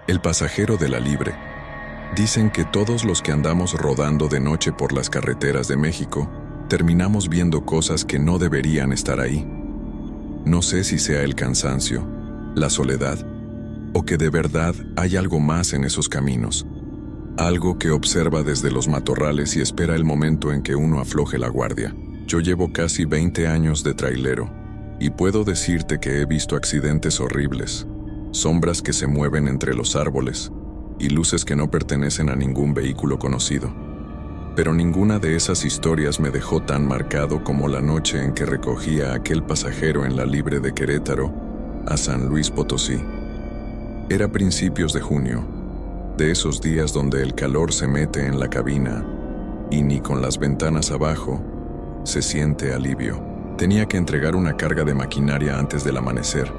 El pasajero de la Libre. Dicen que todos los que andamos rodando de noche por las carreteras de México, terminamos viendo cosas que no deberían estar ahí. No sé si sea el cansancio, la soledad, o que de verdad hay algo más en esos caminos. Algo que observa desde los matorrales y espera el momento en que uno afloje la guardia. Yo llevo casi 20 años de trailero, y puedo decirte que he visto accidentes horribles, sombras que se mueven entre los árboles, y luces que no pertenecen a ningún vehículo conocido. Pero ninguna de esas historias me dejó tan marcado como la noche en que recogí a aquel pasajero en la Libre de Querétaro a San Luis Potosí. Era principios de junio, de esos días donde el calor se mete en la cabina y ni con las ventanas abajo se siente alivio. Tenía que entregar una carga de maquinaria antes del amanecer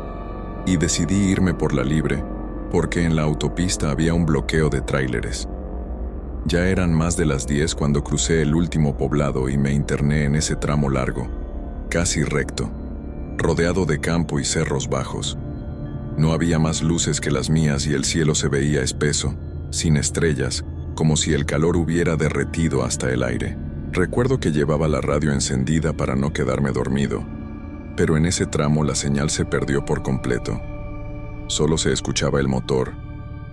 y decidí irme por la Libre porque en la autopista había un bloqueo de tráileres. Ya eran más de las 10 cuando crucé el último poblado y me interné en ese tramo largo, casi recto, rodeado de campo y cerros bajos. No había más luces que las mías y el cielo se veía espeso, sin estrellas, como si el calor hubiera derretido hasta el aire. Recuerdo que llevaba la radio encendida para no quedarme dormido, pero en ese tramo la señal se perdió por completo. Solo se escuchaba el motor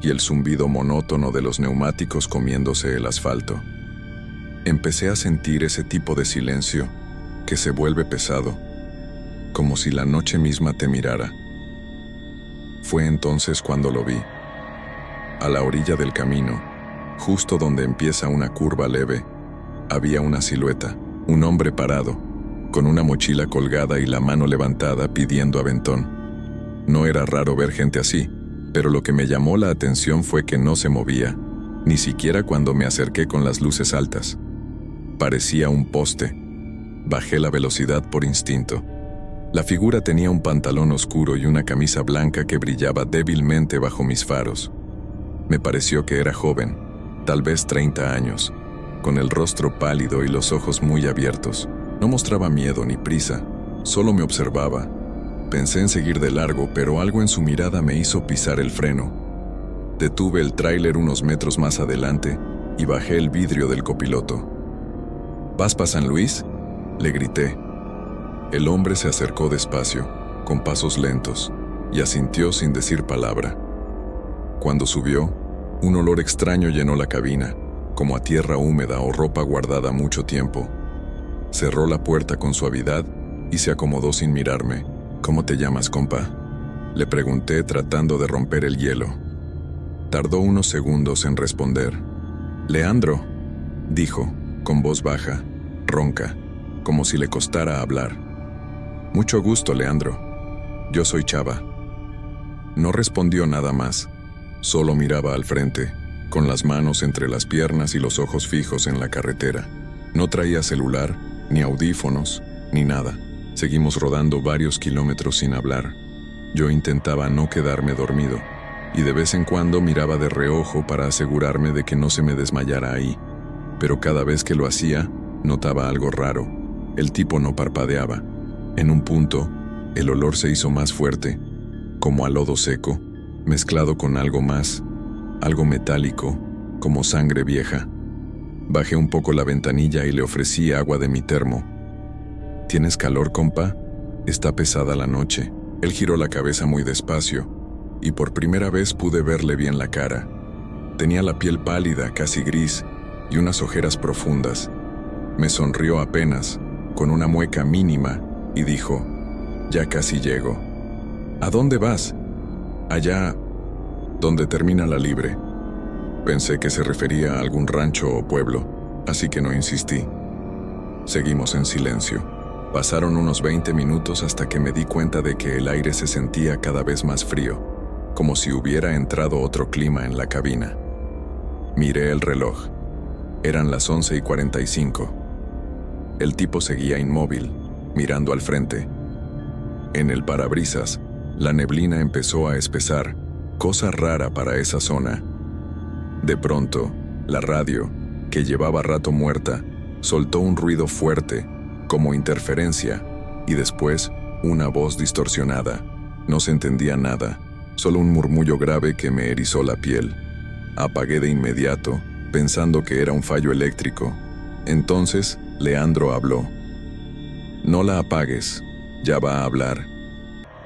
y el zumbido monótono de los neumáticos comiéndose el asfalto. Empecé a sentir ese tipo de silencio que se vuelve pesado, como si la noche misma te mirara. Fue entonces cuando lo vi. A la orilla del camino, justo donde empieza una curva leve, había una silueta, un hombre parado, con una mochila colgada y la mano levantada pidiendo aventón. No era raro ver gente así, pero lo que me llamó la atención fue que no se movía, ni siquiera cuando me acerqué con las luces altas. Parecía un poste. Bajé la velocidad por instinto. La figura tenía un pantalón oscuro y una camisa blanca que brillaba débilmente bajo mis faros. Me pareció que era joven, tal vez 30 años, con el rostro pálido y los ojos muy abiertos. No mostraba miedo ni prisa, solo me observaba. Pensé en seguir de largo, pero algo en su mirada me hizo pisar el freno. Detuve el tráiler unos metros más adelante y bajé el vidrio del copiloto. ¿Vas pa' San Luis?, le grité. El hombre se acercó despacio, con pasos lentos, y asintió sin decir palabra. Cuando subió, un olor extraño llenó la cabina, como a tierra húmeda o ropa guardada mucho tiempo. Cerró la puerta con suavidad y se acomodó sin mirarme. ¿Cómo te llamas, compa?, le pregunté tratando de romper el hielo. Tardó unos segundos en responder. Leandro, dijo, con voz baja, ronca, como si le costara hablar. Mucho gusto, Leandro. Yo soy Chava. No respondió nada más, solo miraba al frente, con las manos entre las piernas y los ojos fijos en la carretera. No traía celular, ni audífonos, ni nada. Seguimos rodando varios kilómetros sin hablar. Yo intentaba no quedarme dormido, y de vez en cuando miraba de reojo para asegurarme de que no se me desmayara ahí. Pero cada vez que lo hacía, notaba algo raro. El tipo no parpadeaba. En un punto, el olor se hizo más fuerte, como a lodo seco, mezclado con algo más, algo metálico, como sangre vieja. Bajé un poco la ventanilla y le ofrecí agua de mi termo. ¿Tienes calor, compa? Está pesada la noche. Él giró la cabeza muy despacio, y por primera vez pude verle bien la cara. Tenía la piel pálida, casi gris, y unas ojeras profundas. Me sonrió apenas, con una mueca mínima, y dijo, ya casi llego. ¿A dónde vas? Allá, donde termina la Libre. Pensé que se refería a algún rancho o pueblo, así que no insistí. Seguimos en silencio. Pasaron unos 20 minutos hasta que me di cuenta de que el aire se sentía cada vez más frío, como si hubiera entrado otro clima en la cabina. Miré el reloj. Eran las 11:45. El tipo seguía inmóvil, mirando al frente. En el parabrisas, la neblina empezó a espesar, cosa rara para esa zona. De pronto, la radio, que llevaba rato muerta, soltó un ruido fuerte, como interferencia, y después una voz distorsionada. No se entendía nada, solo un murmullo grave que me erizó la piel. Apagué de inmediato, pensando que era un fallo eléctrico. Entonces, Leandro habló. «No la apagues, ya va a hablar».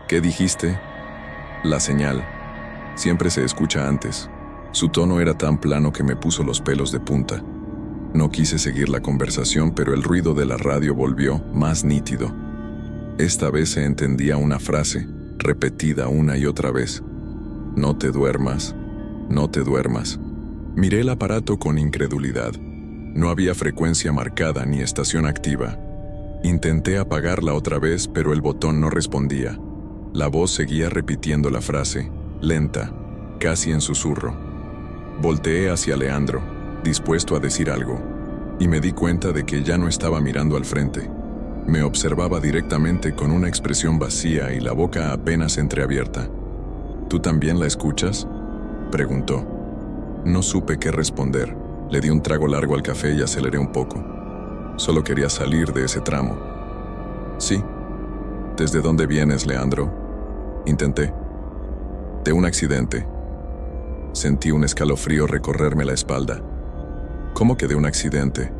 «¿Qué dijiste?» «La señal. Siempre se escucha antes». Su tono era tan plano que me puso los pelos de punta. No quise seguir la conversación, pero el ruido de la radio volvió, más nítido. Esta vez se entendía una frase, repetida una y otra vez. «No te duermas, no te duermas». Miré el aparato con incredulidad. No había frecuencia marcada ni estación activa. Intenté apagarla otra vez, pero el botón no respondía. La voz seguía repitiendo la frase, lenta, casi en susurro. Volteé hacia Leandro, dispuesto a decir algo, y me di cuenta de que ya no estaba mirando al frente. Me observaba directamente con una expresión vacía y la boca apenas entreabierta. «¿Tú también la escuchas?», preguntó. No supe qué responder. Le di un trago largo al café y aceleré un poco. Solo quería salir de ese tramo. «Sí». «¿Desde dónde vienes, Leandro?», intenté. «De un accidente». Sentí un escalofrío recorrerme la espalda. «¿Cómo que de un accidente?».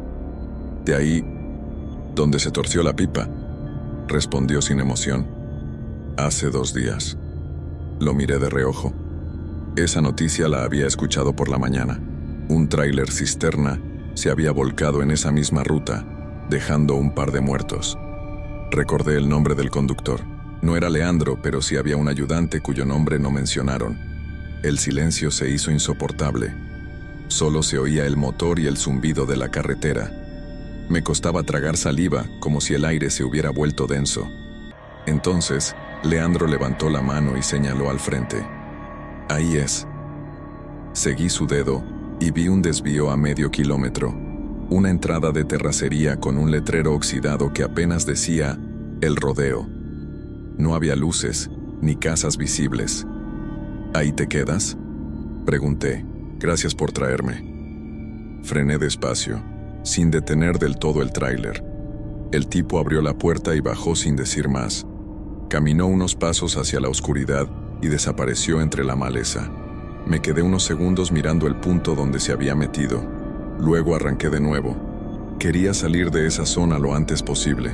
«De ahí, donde se torció la pipa», respondió sin emoción. «Hace 2 días». Lo miré de reojo. Esa noticia la había escuchado por la mañana. Un tráiler cisterna se había volcado en esa misma ruta, dejando un par de muertos. Recordé el nombre del conductor. No era Leandro, pero sí había un ayudante cuyo nombre no mencionaron. El silencio se hizo insoportable. Solo se oía el motor y el zumbido de la carretera. Me costaba tragar saliva, como si el aire se hubiera vuelto denso. Entonces, Leandro levantó la mano y señaló al frente. «Ahí es». Seguí su dedo y vi un desvío a medio kilómetro. Una entrada de terracería con un letrero oxidado que apenas decía «El Rodeo». No había luces, ni casas visibles. «¿Ahí te quedas?», pregunté. «Gracias por traerme». Frené despacio, sin detener del todo el tráiler. El tipo abrió la puerta y bajó sin decir más. Caminó unos pasos hacia la oscuridad y desapareció entre la maleza. Me quedé unos segundos mirando el punto donde se había metido. Luego arranqué de nuevo. Quería salir de esa zona lo antes posible.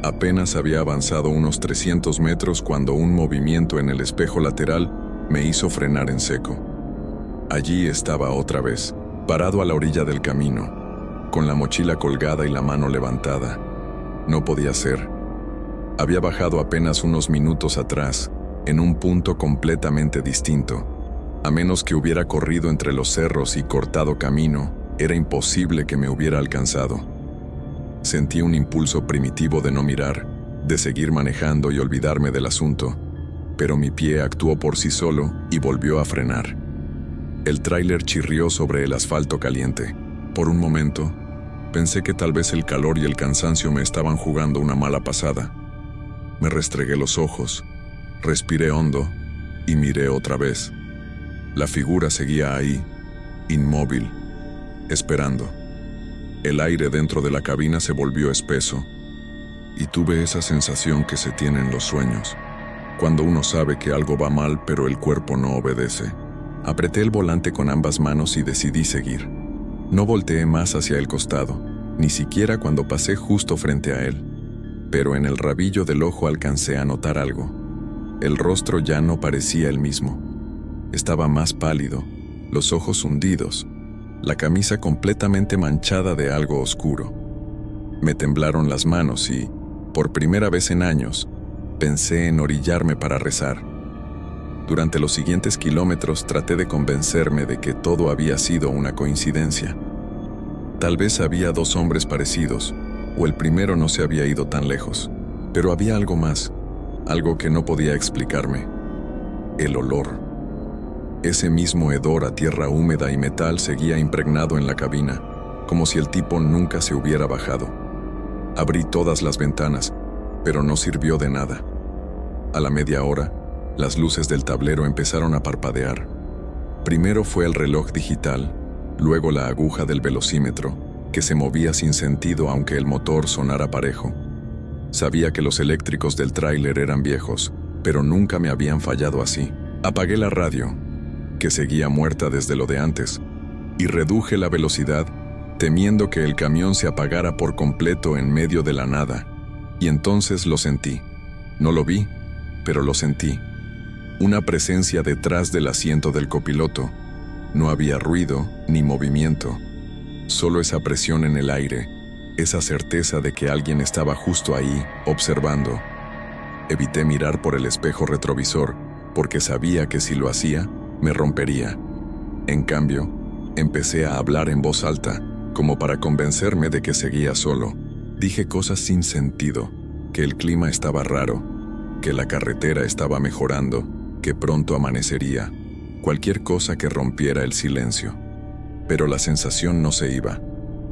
Apenas había avanzado unos 300 metros cuando un movimiento en el espejo lateral me hizo frenar en seco. Allí estaba otra vez, parado a la orilla del camino, con la mochila colgada y la mano levantada. No podía ser. Había bajado apenas unos minutos atrás, en un punto completamente distinto. A menos que hubiera corrido entre los cerros y cortado camino, era imposible que me hubiera alcanzado. Sentí un impulso primitivo de no mirar, de seguir manejando y olvidarme del asunto, pero mi pie actuó por sí solo y volvió a frenar. El tráiler chirrió sobre el asfalto caliente. Por un momento, pensé que tal vez el calor y el cansancio me estaban jugando una mala pasada. Me restregué los ojos, respiré hondo y miré otra vez. La figura seguía ahí, inmóvil, esperando. El aire dentro de la cabina se volvió espeso y tuve esa sensación que se tiene en los sueños, cuando uno sabe que algo va mal pero el cuerpo no obedece. Apreté el volante con ambas manos y decidí seguir. No volteé más hacia el costado, ni siquiera cuando pasé justo frente a él. Pero en el rabillo del ojo alcancé a notar algo. El rostro ya no parecía el mismo. Estaba más pálido, los ojos hundidos, la camisa completamente manchada de algo oscuro. Me temblaron las manos y, por primera vez en años, pensé en orillarme para rezar. Durante los siguientes kilómetros traté de convencerme de que todo había sido una coincidencia. Tal vez había 2 hombres parecidos, o el primero no se había ido tan lejos. Pero había algo más, algo que no podía explicarme. El olor. Ese mismo hedor a tierra húmeda y metal seguía impregnado en la cabina, como si el tipo nunca se hubiera bajado. Abrí todas las ventanas, pero no sirvió de nada. A la media hora, las luces del tablero empezaron a parpadear. Primero fue el reloj digital, luego la aguja del velocímetro, que se movía sin sentido aunque el motor sonara parejo. Sabía que los eléctricos del tráiler eran viejos, pero nunca me habían fallado así. Apagué la radio, que seguía muerta desde lo de antes, y reduje la velocidad, temiendo que el camión se apagara por completo en medio de la nada. Y entonces lo sentí. No lo vi, pero lo sentí. Una presencia detrás del asiento del copiloto. No había ruido ni movimiento, solo esa presión en el aire, esa certeza de que alguien estaba justo ahí, observando. Evité mirar por el espejo retrovisor, porque sabía que si lo hacía, me rompería. En cambio, empecé a hablar en voz alta, como para convencerme de que seguía solo. Dije cosas sin sentido, que el clima estaba raro, que la carretera estaba mejorando, que pronto amanecería, cualquier cosa que rompiera el silencio. Pero la sensación no se iba.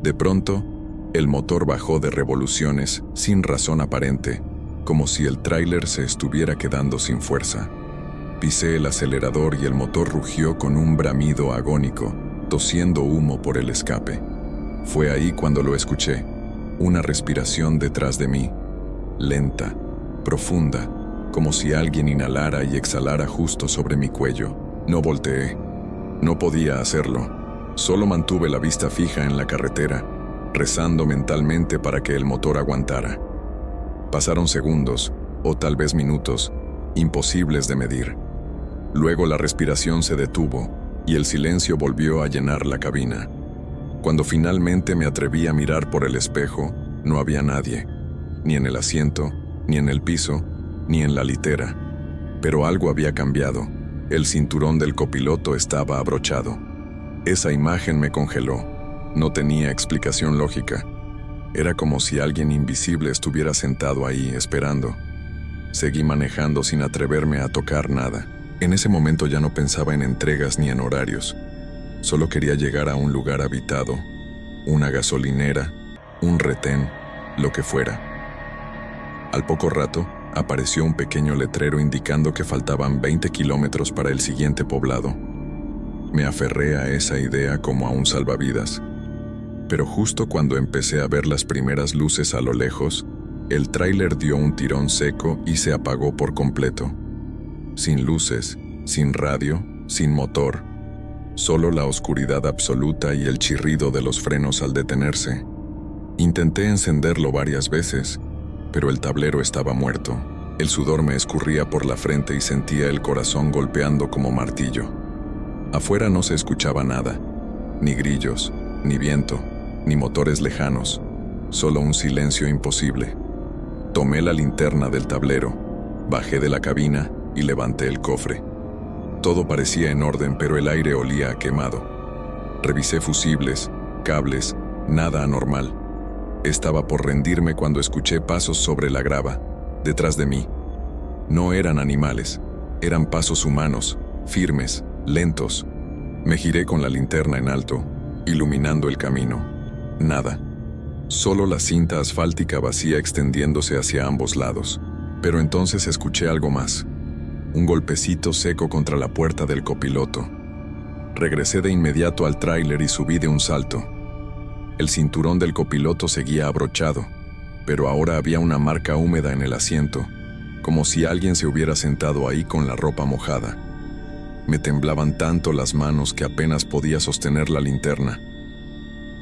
De pronto, el motor bajó de revoluciones sin razón aparente, como si el tráiler se estuviera quedando sin fuerza. Pisé el acelerador y el motor rugió con un bramido agónico, tosiendo humo por el escape. Fue ahí cuando lo escuché, una respiración detrás de mí, lenta, profunda, como si alguien inhalara y exhalara justo sobre mi cuello. No volteé. No podía hacerlo. Solo mantuve la vista fija en la carretera, rezando mentalmente para que el motor aguantara. Pasaron segundos, o tal vez minutos, imposibles de medir. Luego la respiración se detuvo y el silencio volvió a llenar la cabina. Cuando finalmente me atreví a mirar por el espejo, no había nadie, ni en el asiento, ni en el piso, ni en la litera. Pero algo había cambiado. El cinturón del copiloto estaba abrochado. Esa imagen me congeló. No tenía explicación lógica. Era como si alguien invisible estuviera sentado ahí, esperando. Seguí manejando sin atreverme a tocar nada. En ese momento ya no pensaba en entregas ni en horarios. Solo quería llegar a un lugar habitado, una gasolinera, un retén, lo que fuera. Al poco rato, apareció un pequeño letrero indicando que faltaban 20 kilómetros para el siguiente poblado. Me aferré a esa idea como a un salvavidas. Pero justo cuando empecé a ver las primeras luces a lo lejos, el tráiler dio un tirón seco y se apagó por completo. Sin luces, sin radio, sin motor. Solo la oscuridad absoluta y el chirrido de los frenos al detenerse. Intenté encenderlo varias veces, pero el tablero estaba muerto. El sudor me escurría por la frente y sentía el corazón golpeando como martillo. Afuera no se escuchaba nada, ni grillos, ni viento, ni motores lejanos, solo un silencio imposible. Tomé la linterna del tablero, bajé de la cabina y levanté el cofre. Todo parecía en orden, pero el aire olía a quemado. Revisé fusibles, cables, nada anormal. Estaba por rendirme cuando escuché pasos sobre la grava, detrás de mí. No eran animales, eran pasos humanos, firmes, lentos. Me giré con la linterna en alto, iluminando el camino. Nada. Solo la cinta asfáltica vacía extendiéndose hacia ambos lados. Pero entonces escuché algo más. Un golpecito seco contra la puerta del copiloto. Regresé de inmediato al tráiler y subí de un salto. El cinturón del copiloto seguía abrochado, pero ahora había una marca húmeda en el asiento, como si alguien se hubiera sentado ahí con la ropa mojada. Me temblaban tanto las manos que apenas podía sostener la linterna.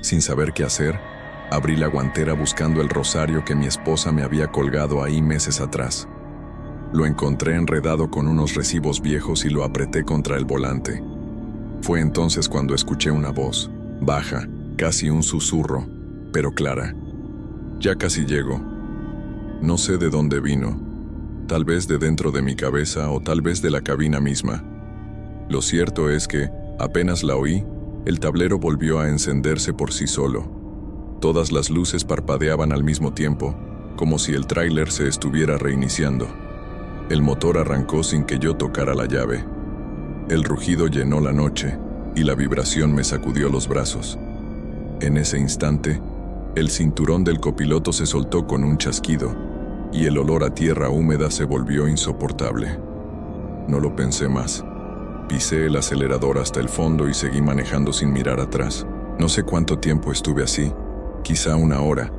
Sin saber qué hacer, abrí la guantera buscando el rosario que mi esposa me había colgado ahí meses atrás. Lo encontré enredado con unos recibos viejos y lo apreté contra el volante. Fue entonces cuando escuché una voz, baja, casi un susurro, pero clara. Ya casi llego. No sé de dónde vino, tal vez de dentro de mi cabeza o tal vez de la cabina misma. Lo cierto es que, apenas la oí, el tablero volvió a encenderse por sí solo. Todas las luces parpadeaban al mismo tiempo, como si el tráiler se estuviera reiniciando. El motor arrancó sin que yo tocara la llave. El rugido llenó la noche y la vibración me sacudió los brazos. En ese instante, el cinturón del copiloto se soltó con un chasquido y el olor a tierra húmeda se volvió insoportable. No lo pensé más. Pisé el acelerador hasta el fondo y seguí manejando sin mirar atrás. No sé cuánto tiempo estuve así, quizá una hora,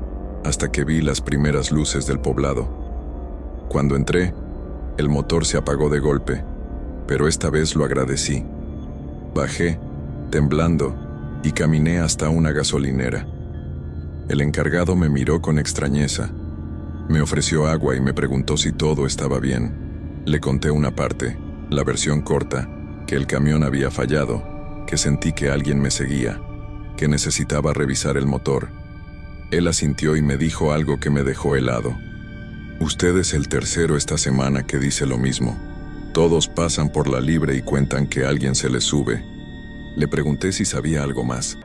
hasta que vi las primeras luces del poblado. Cuando entré, el motor se apagó de golpe. pero esta vez lo agradecí. Bajé, temblando, y caminé hasta una gasolinera. El encargado me miró con extrañeza. Me ofreció agua y me preguntó si todo estaba bien. Le conté una parte, la versión corta, que el camión había fallado, que sentí que alguien me seguía, que necesitaba revisar el motor. Él asintió y me dijo algo que me dejó helado. Usted es el tercero esta semana que dice lo mismo. Todos pasan por la libre y cuentan que alguien se les sube. Le pregunté si sabía algo más.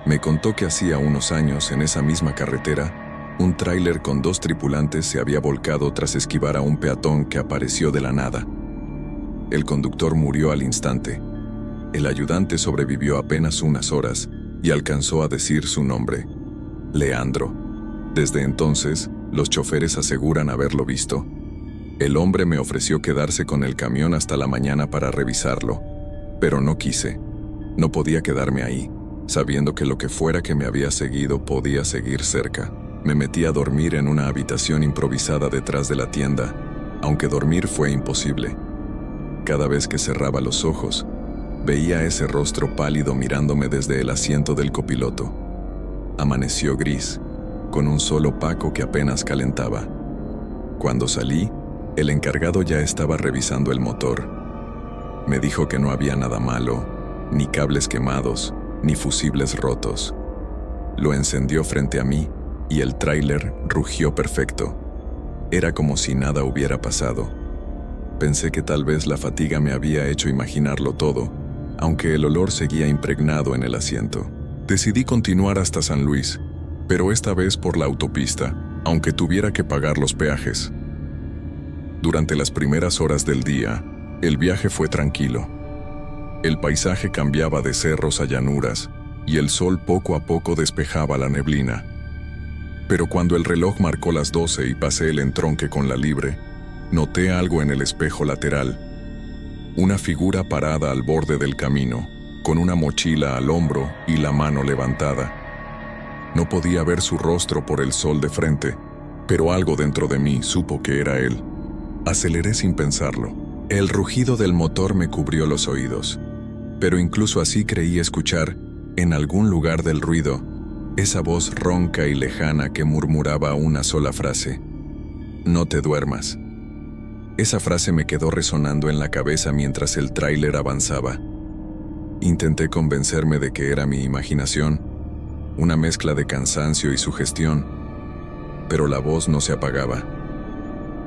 Me contó que hacía unos años, en esa misma carretera, un tráiler con 2 tripulantes se había volcado tras esquivar a un peatón que apareció de la nada. El conductor murió al instante. El ayudante sobrevivió apenas unas horas y alcanzó a decir su nombre: Leandro. Desde entonces, los choferes aseguran haberlo visto. El hombre me ofreció quedarse con el camión hasta la mañana para revisarlo, pero no quise. No podía quedarme ahí, sabiendo que lo que fuera que me había seguido podía seguir cerca. Me metí a dormir en una habitación improvisada detrás de la tienda, aunque dormir fue imposible. Cada vez que cerraba los ojos, veía ese rostro pálido mirándome desde el asiento del copiloto. Amaneció gris, con un sol opaco que apenas calentaba. Cuando salí, el encargado ya estaba revisando el motor. Me dijo que no había nada malo, ni cables quemados, ni fusibles rotos. Lo encendió frente a mí y el tráiler rugió perfecto. Era como si nada hubiera pasado. Pensé que tal vez la fatiga me había hecho imaginarlo todo, aunque el olor seguía impregnado en el asiento. Decidí continuar hasta San Luis, pero esta vez por la autopista, aunque tuviera que pagar los peajes. Durante las primeras horas del día, el viaje fue tranquilo. El paisaje cambiaba de cerros a llanuras, y el sol poco a poco despejaba la neblina. Pero cuando el reloj marcó las 12 y pasé el entronque con la libre, noté algo en el espejo lateral. Una figura parada al borde del camino, con una mochila al hombro y la mano levantada. No podía ver su rostro por el sol de frente, pero algo dentro de mí supo que era él. Aceleré sin pensarlo. El rugido del motor me cubrió los oídos, pero incluso así creí escuchar, en algún lugar del ruido, esa voz ronca y lejana que murmuraba una sola frase: «No te duermas». Esa frase me quedó resonando en la cabeza mientras el tráiler avanzaba. Intenté convencerme de que era mi imaginación, una mezcla de cansancio y sugestión, pero la voz no se apagaba.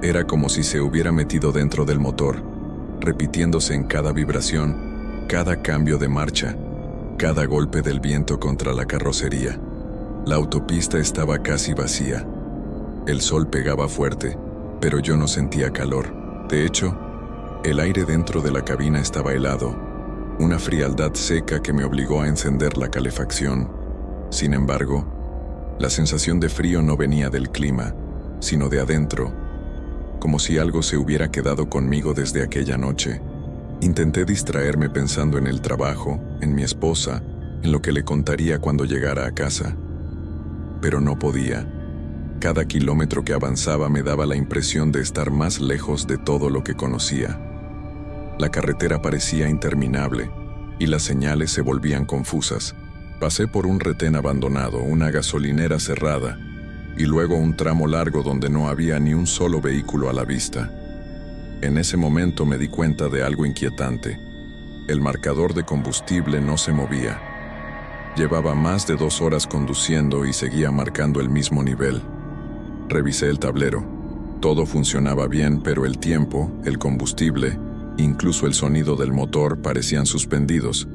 Era como si se hubiera metido dentro del motor, repitiéndose en cada vibración, cada cambio de marcha, cada golpe del viento contra la carrocería. La autopista estaba casi vacía. El sol pegaba fuerte, pero yo no sentía calor. De hecho, el aire dentro de la cabina estaba helado, una frialdad seca que me obligó a encender la calefacción. Sin embargo, la sensación de frío no venía del clima, sino de adentro, como si algo se hubiera quedado conmigo desde aquella noche. Intenté distraerme pensando en el trabajo, en mi esposa, en lo que le contaría cuando llegara a casa. Pero no podía. Cada kilómetro que avanzaba me daba la impresión de estar más lejos de todo lo que conocía. La carretera parecía interminable, y las señales se volvían confusas. Pasé por un retén abandonado, una gasolinera cerrada, y luego un tramo largo donde no había ni un solo vehículo a la vista. En ese momento me di cuenta de algo inquietante. El marcador de combustible no se movía. Llevaba más de 2 horas conduciendo y seguía marcando el mismo nivel. Revisé el tablero. Todo funcionaba bien, pero el tiempo, el combustible, incluso el sonido del motor parecían suspendidos,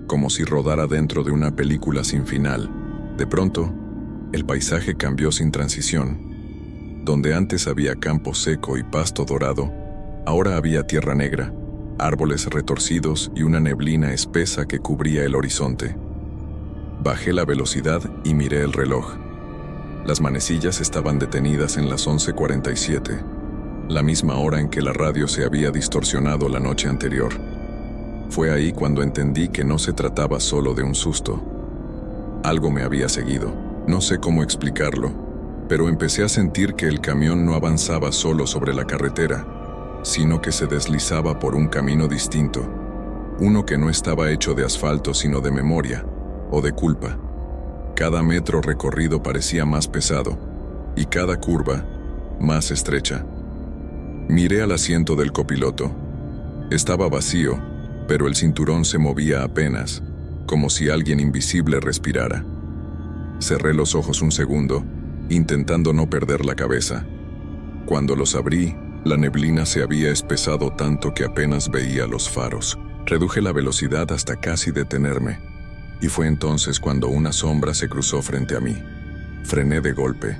como si rodara dentro de una película sin final. De pronto, el paisaje cambió sin transición. Donde antes había campo seco y pasto dorado, ahora había tierra negra, árboles retorcidos y una neblina espesa que cubría el horizonte. Bajé la velocidad y miré el reloj. Las manecillas estaban detenidas en las 11:47, la misma hora en que la radio se había distorsionado la noche anterior. Fue ahí cuando entendí que no se trataba solo de un susto. Algo me había seguido. No sé cómo explicarlo, pero empecé a sentir que el camión no avanzaba solo sobre la carretera. sino que se deslizaba por un camino distinto, uno que no estaba hecho de asfalto sino de memoria o de culpa. Cada metro recorrido parecía más pesado y cada curva más estrecha. Miré al asiento del copiloto. Estaba vacío, pero el cinturón se movía apenas, como si alguien invisible respirara. Cerré los ojos un segundo, intentando no perder la cabeza. Cuando los abrí, la neblina se había espesado tanto que apenas veía los faros. Reduje la velocidad hasta casi detenerme, y fue entonces cuando una sombra se cruzó frente a mí. Frené de golpe.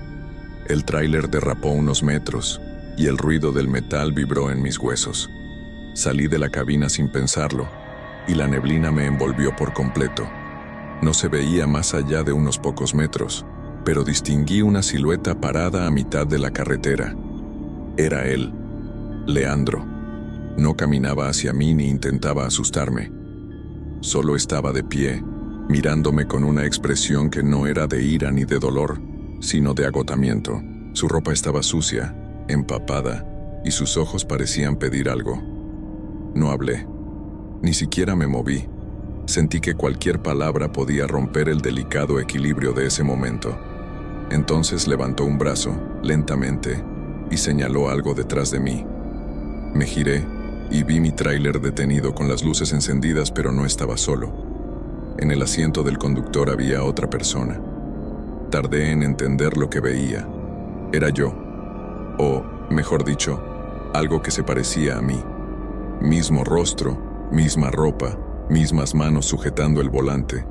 El tráiler derrapó unos metros, y el ruido del metal vibró en mis huesos. Salí de la cabina sin pensarlo, y la neblina me envolvió por completo. No se veía más allá de unos pocos metros, pero distinguí una silueta parada a mitad de la carretera. Era él, Leandro. No caminaba hacia mí ni intentaba asustarme. Solo estaba de pie, mirándome con una expresión que no era de ira ni de dolor, sino de agotamiento. Su ropa estaba sucia, empapada, y sus ojos parecían pedir algo. No hablé. Ni siquiera me moví. Sentí que cualquier palabra podía romper el delicado equilibrio de ese momento. Entonces levantó un brazo, lentamente, y señaló algo detrás de mí. Me giré y vi mi tráiler detenido con las luces encendidas, pero no estaba solo. En el asiento del conductor había otra persona. Tardé en entender lo que veía. Era yo, o, mejor dicho, algo que se parecía a mí. Mismo rostro, misma ropa, mismas manos sujetando el volante.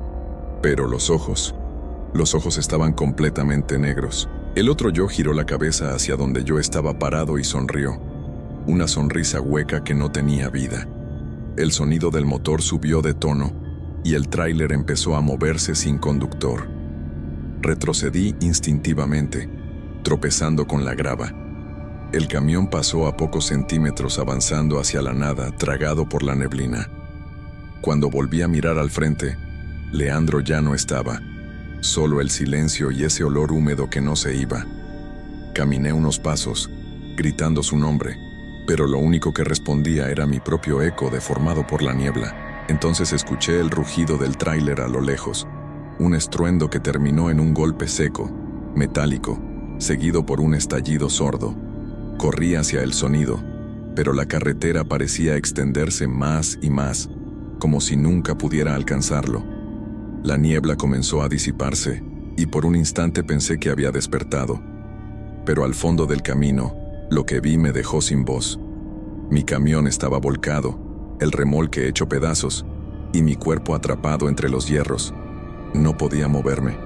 Pero los ojos estaban completamente negros. El otro yo giró la cabeza hacia donde yo estaba parado y sonrió. Una sonrisa hueca que no tenía vida. El sonido del motor subió de tono y el tráiler empezó a moverse sin conductor. Retrocedí instintivamente, tropezando con la grava. El camión pasó a pocos centímetros avanzando hacia la nada, tragado por la neblina. Cuando volví a mirar al frente, Leandro ya no estaba. Solo el silencio y ese olor húmedo que no se iba. Caminé unos pasos, gritando su nombre, pero lo único que respondía era mi propio eco deformado por la niebla. Entonces escuché el rugido del tráiler a lo lejos, un estruendo que terminó en un golpe seco, metálico, seguido por un estallido sordo. Corrí hacia el sonido, pero la carretera parecía extenderse más y más, como si nunca pudiera alcanzarlo. La niebla comenzó a disiparse, y por un instante pensé que había despertado. Pero al fondo del camino, lo que vi me dejó sin voz. Mi camión estaba volcado, el remolque hecho pedazos, y mi cuerpo atrapado entre los hierros. No podía moverme.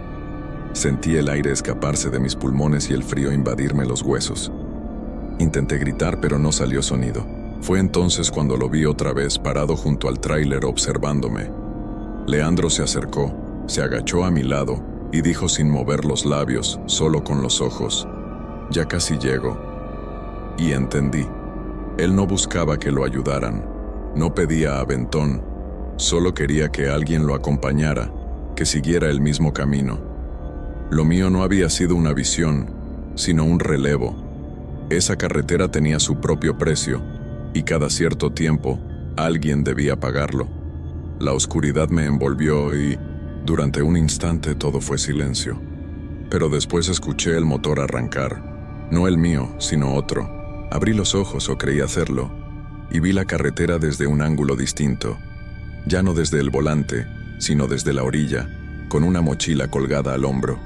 Sentí el aire escaparse de mis pulmones y el frío invadirme los huesos. Intenté gritar, pero no salió sonido. Fue entonces cuando lo vi otra vez parado junto al tráiler observándome. Leandro se acercó, se agachó a mi lado y dijo sin mover los labios, solo con los ojos: «Ya casi llego». Y entendí. Él no buscaba que lo ayudaran, no pedía aventón, solo quería que alguien lo acompañara, que siguiera el mismo camino. Lo mío no había sido una visión, sino un relevo. Esa carretera tenía su propio precio, y cada cierto tiempo, alguien debía pagarlo. La oscuridad me envolvió y, durante un instante, todo fue silencio. Pero después escuché el motor arrancar, no el mío, sino otro. Abrí los ojos, o creí hacerlo, y vi la carretera desde un ángulo distinto. Ya no desde el volante, sino desde la orilla, con una mochila colgada al hombro.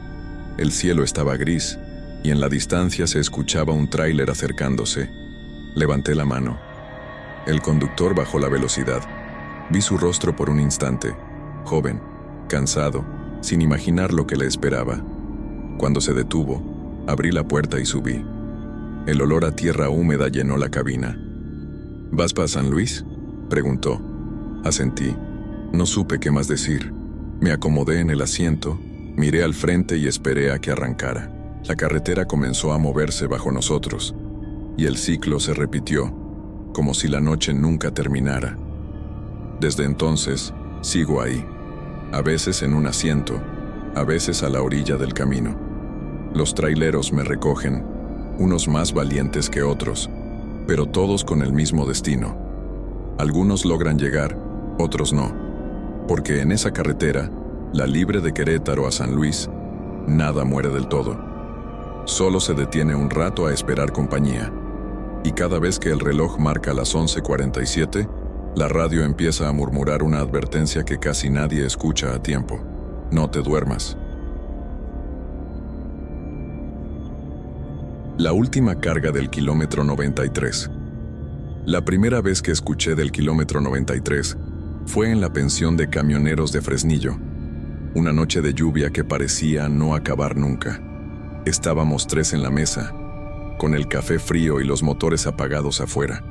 El cielo estaba gris, y en la distancia se escuchaba un tráiler acercándose. Levanté la mano. El conductor bajó la velocidad. Vi su rostro por un instante, joven, cansado, sin imaginar lo que le esperaba. Cuando se detuvo, abrí la puerta y subí. El olor a tierra húmeda llenó la cabina. «¿Vas para San Luis?», preguntó. Asentí. No supe qué más decir. Me acomodé en el asiento, miré al frente y esperé a que arrancara. La carretera comenzó a moverse bajo nosotros, y el ciclo se repitió, como si la noche nunca terminara. Desde entonces, sigo ahí, a veces en un asiento, a veces a la orilla del camino. Los traileros me recogen, unos más valientes que otros, pero todos con el mismo destino. Algunos logran llegar, otros no, porque en esa carretera, la libre de Querétaro a San Luis, nada muere del todo. Solo se detiene un rato a esperar compañía, y cada vez que el reloj marca las 11:47, la radio empieza a murmurar una advertencia que casi nadie escucha a tiempo. No te duermas. La última carga del kilómetro 93. La primera vez que escuché del kilómetro 93 fue en la pensión de camioneros de Fresnillo. Una noche de lluvia que parecía no acabar nunca. Estábamos 3 en la mesa, con el café frío y los motores apagados afuera.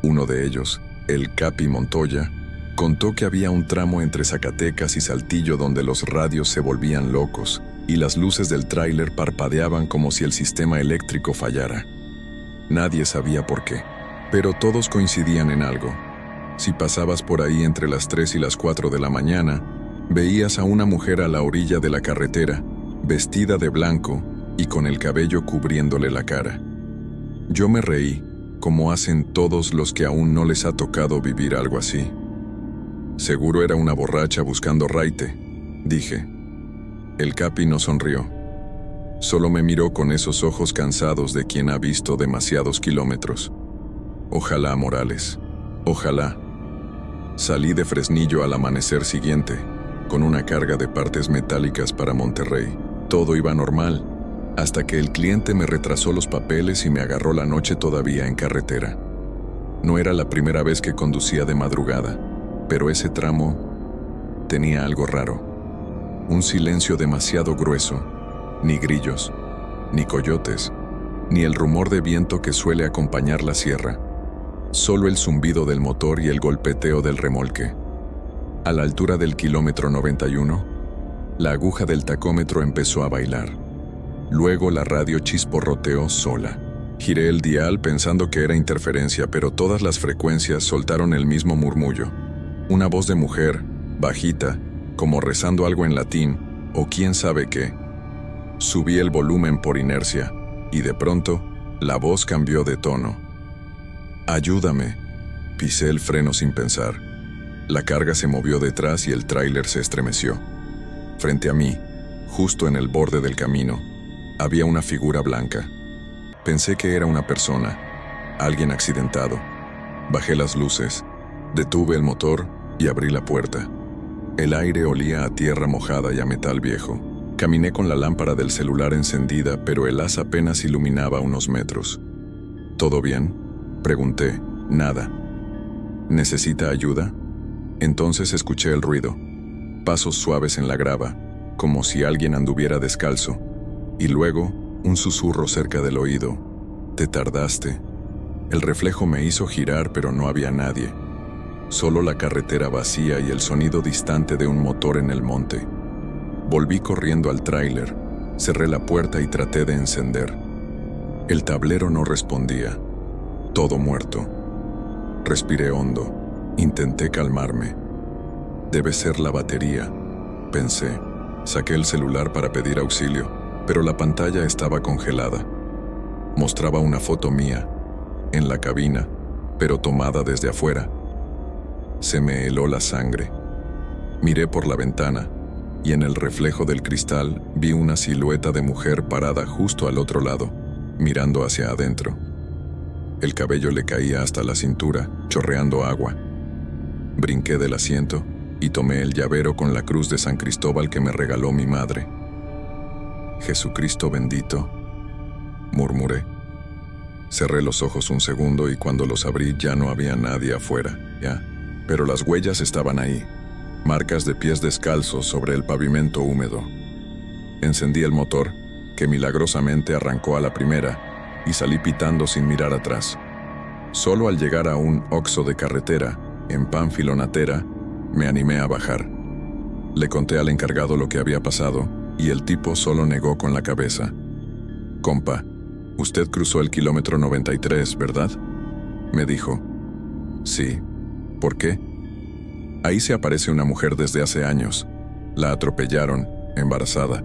Uno de ellos, el Capi Montoya, contó que había un tramo entre Zacatecas y Saltillo donde los radios se volvían locos y las luces del tráiler parpadeaban como si el sistema eléctrico fallara. Nadie sabía por qué, pero todos coincidían en algo. Si pasabas por ahí entre las 3 y las 4 de la mañana, veías a una mujer a la orilla de la carretera, vestida de blanco y con el cabello cubriéndole la cara. Yo me reí, como hacen todos los que aún no les ha tocado vivir algo así. Seguro era una borracha buscando raite, dije. El Capi no sonrió. Solo me miró con esos ojos cansados de quien ha visto demasiados kilómetros. Ojalá, Morales. Ojalá. Salí de Fresnillo al amanecer siguiente, con una carga de partes metálicas para Monterrey. Todo iba normal, hasta que el cliente me retrasó los papeles y me agarró la noche todavía en carretera. No era la primera vez que conducía de madrugada, pero ese tramo tenía algo raro. Un silencio demasiado grueso, ni grillos, ni coyotes, ni el rumor de viento que suele acompañar la sierra. Solo el zumbido del motor y el golpeteo del remolque. A la altura del kilómetro 91, la aguja del tacómetro empezó a bailar. Luego la radio chisporroteó sola. Giré el dial pensando que era interferencia, pero todas las frecuencias soltaron el mismo murmullo. Una voz de mujer, bajita, como rezando algo en latín, o quién sabe qué. Subí el volumen por inercia, y de pronto, la voz cambió de tono. «Ayúdame». Pisé el freno sin pensar. La carga se movió detrás y el tráiler se estremeció. Frente a mí, justo en el borde del camino, había una figura blanca. Pensé que era una persona, alguien accidentado. Bajé las luces, detuve el motor y abrí la puerta. El aire olía a tierra mojada y a metal viejo. Caminé con la lámpara del celular encendida, pero el haz apenas iluminaba unos metros. ¿Todo bien?, pregunté. Nada. ¿Necesita ayuda? Entonces escuché el ruido. Pasos suaves en la grava, como si alguien anduviera descalzo. Y luego, un susurro cerca del oído. «Te tardaste». El reflejo me hizo girar, pero no había nadie. Solo la carretera vacía y el sonido distante de un motor en el monte. Volví corriendo al tráiler, cerré la puerta y traté de encender. El tablero no respondía. Todo muerto. Respiré hondo. Intenté calmarme. Debe ser la batería, pensé. Saqué el celular para pedir auxilio, pero la pantalla estaba congelada. Mostraba una foto mía, en la cabina, pero tomada desde afuera. Se me heló la sangre. Miré por la ventana, y en el reflejo del cristal vi una silueta de mujer parada justo al otro lado, mirando hacia adentro. El cabello le caía hasta la cintura, chorreando agua. Brinqué del asiento y tomé el llavero con la cruz de San Cristóbal que me regaló mi madre. «Jesucristo bendito», murmuré. Cerré los ojos un segundo y cuando los abrí ya no había nadie afuera, ya. Pero las huellas estaban ahí, marcas de pies descalzos sobre el pavimento húmedo. Encendí el motor, que milagrosamente arrancó a la primera, y salí pitando sin mirar atrás. Solo al llegar a un Oxxo de carretera, en Pánfilo Natera, me animé a bajar. Le conté al encargado lo que había pasado, y el tipo solo negó con la cabeza. «Compa, usted cruzó el kilómetro 93, ¿verdad?», me dijo. «Sí. ¿Por qué?». «Ahí se aparece una mujer desde hace años. La atropellaron, embarazada.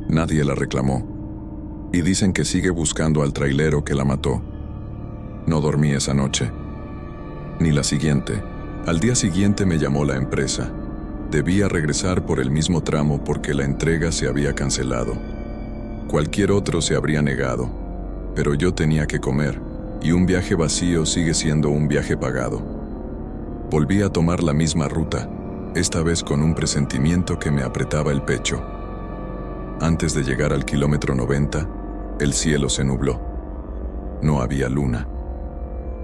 Nadie la reclamó. Y dicen que sigue buscando al trailero que la mató». No dormí esa noche, ni la siguiente. Al día siguiente me llamó la empresa. Debía regresar por el mismo tramo porque la entrega se había cancelado. Cualquier otro se habría negado, pero yo tenía que comer, y un viaje vacío sigue siendo un viaje pagado. Volví a tomar la misma ruta, esta vez con un presentimiento que me apretaba el pecho. Antes de llegar al kilómetro 90, el cielo se nubló. No había luna.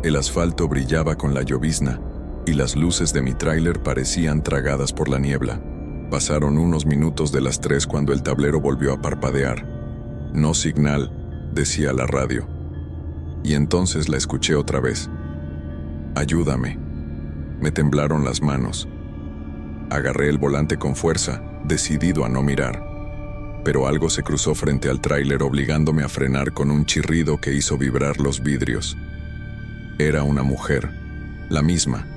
El asfalto brillaba con la llovizna, y las luces de mi tráiler parecían tragadas por la niebla. Pasaron unos minutos de las 3 cuando el tablero volvió a parpadear. No signal, decía la radio. Y entonces la escuché otra vez. Ayúdame. Me temblaron las manos. Agarré el volante con fuerza, decidido a no mirar. Pero algo se cruzó frente al tráiler obligándome a frenar con un chirrido que hizo vibrar los vidrios. Era una mujer, la misma,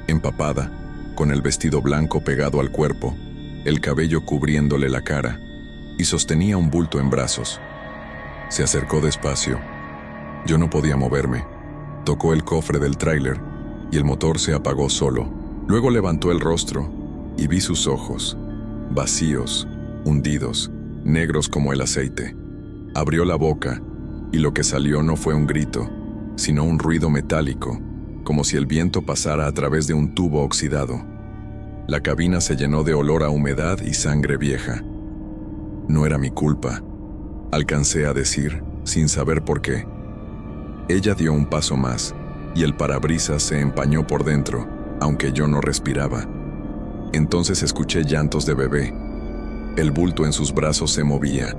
empapada, con el vestido blanco pegado al cuerpo, el cabello cubriéndole la cara, y sostenía un bulto en brazos. Se acercó despacio. Yo no podía moverme. Tocó el cofre del tráiler y el motor se apagó solo. Luego levantó el rostro y vi sus ojos, vacíos, hundidos, negros como el aceite. Abrió la boca y lo que salió no fue un grito, sino un ruido metálico, como si el viento pasara a través de un tubo oxidado. La cabina se llenó de olor a humedad y sangre vieja. No era mi culpa, alcancé a decir, sin saber por qué. Ella dio un paso más, y el parabrisas se empañó por dentro, aunque yo no respiraba. Entonces escuché llantos de bebé. El bulto en sus brazos se movía,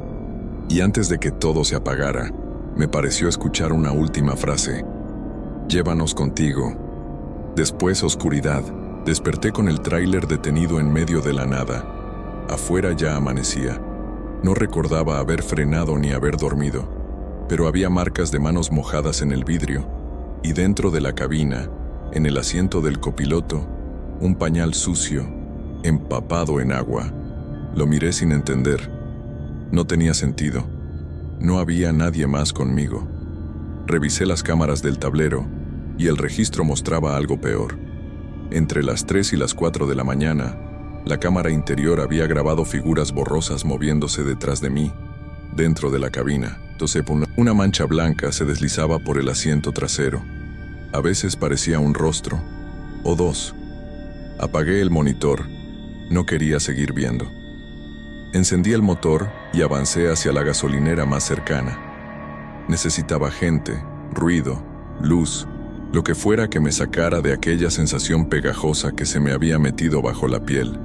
y antes de que todo se apagara, me pareció escuchar una última frase. Llévanos contigo. Después oscuridad. Desperté con el tráiler detenido en medio de la nada. Afuera ya amanecía. No recordaba haber frenado ni haber dormido, pero había marcas de manos mojadas en el vidrio, y dentro de la cabina, en el asiento del copiloto, un pañal sucio, empapado en agua. Lo miré sin entender. No tenía sentido. No había nadie más conmigo. Revisé las cámaras del tablero, y el registro mostraba algo peor. Entre las 3 y las 4 de la mañana, la cámara interior había grabado figuras borrosas moviéndose detrás de mí, dentro de la cabina. Entonces, una mancha blanca se deslizaba por el asiento trasero. A veces parecía un rostro, o dos. Apagué el monitor. No quería seguir viendo. Encendí el motor y avancé hacia la gasolinera más cercana. Necesitaba gente, ruido, luz, lo que fuera que me sacara de aquella sensación pegajosa que se me había metido bajo la piel.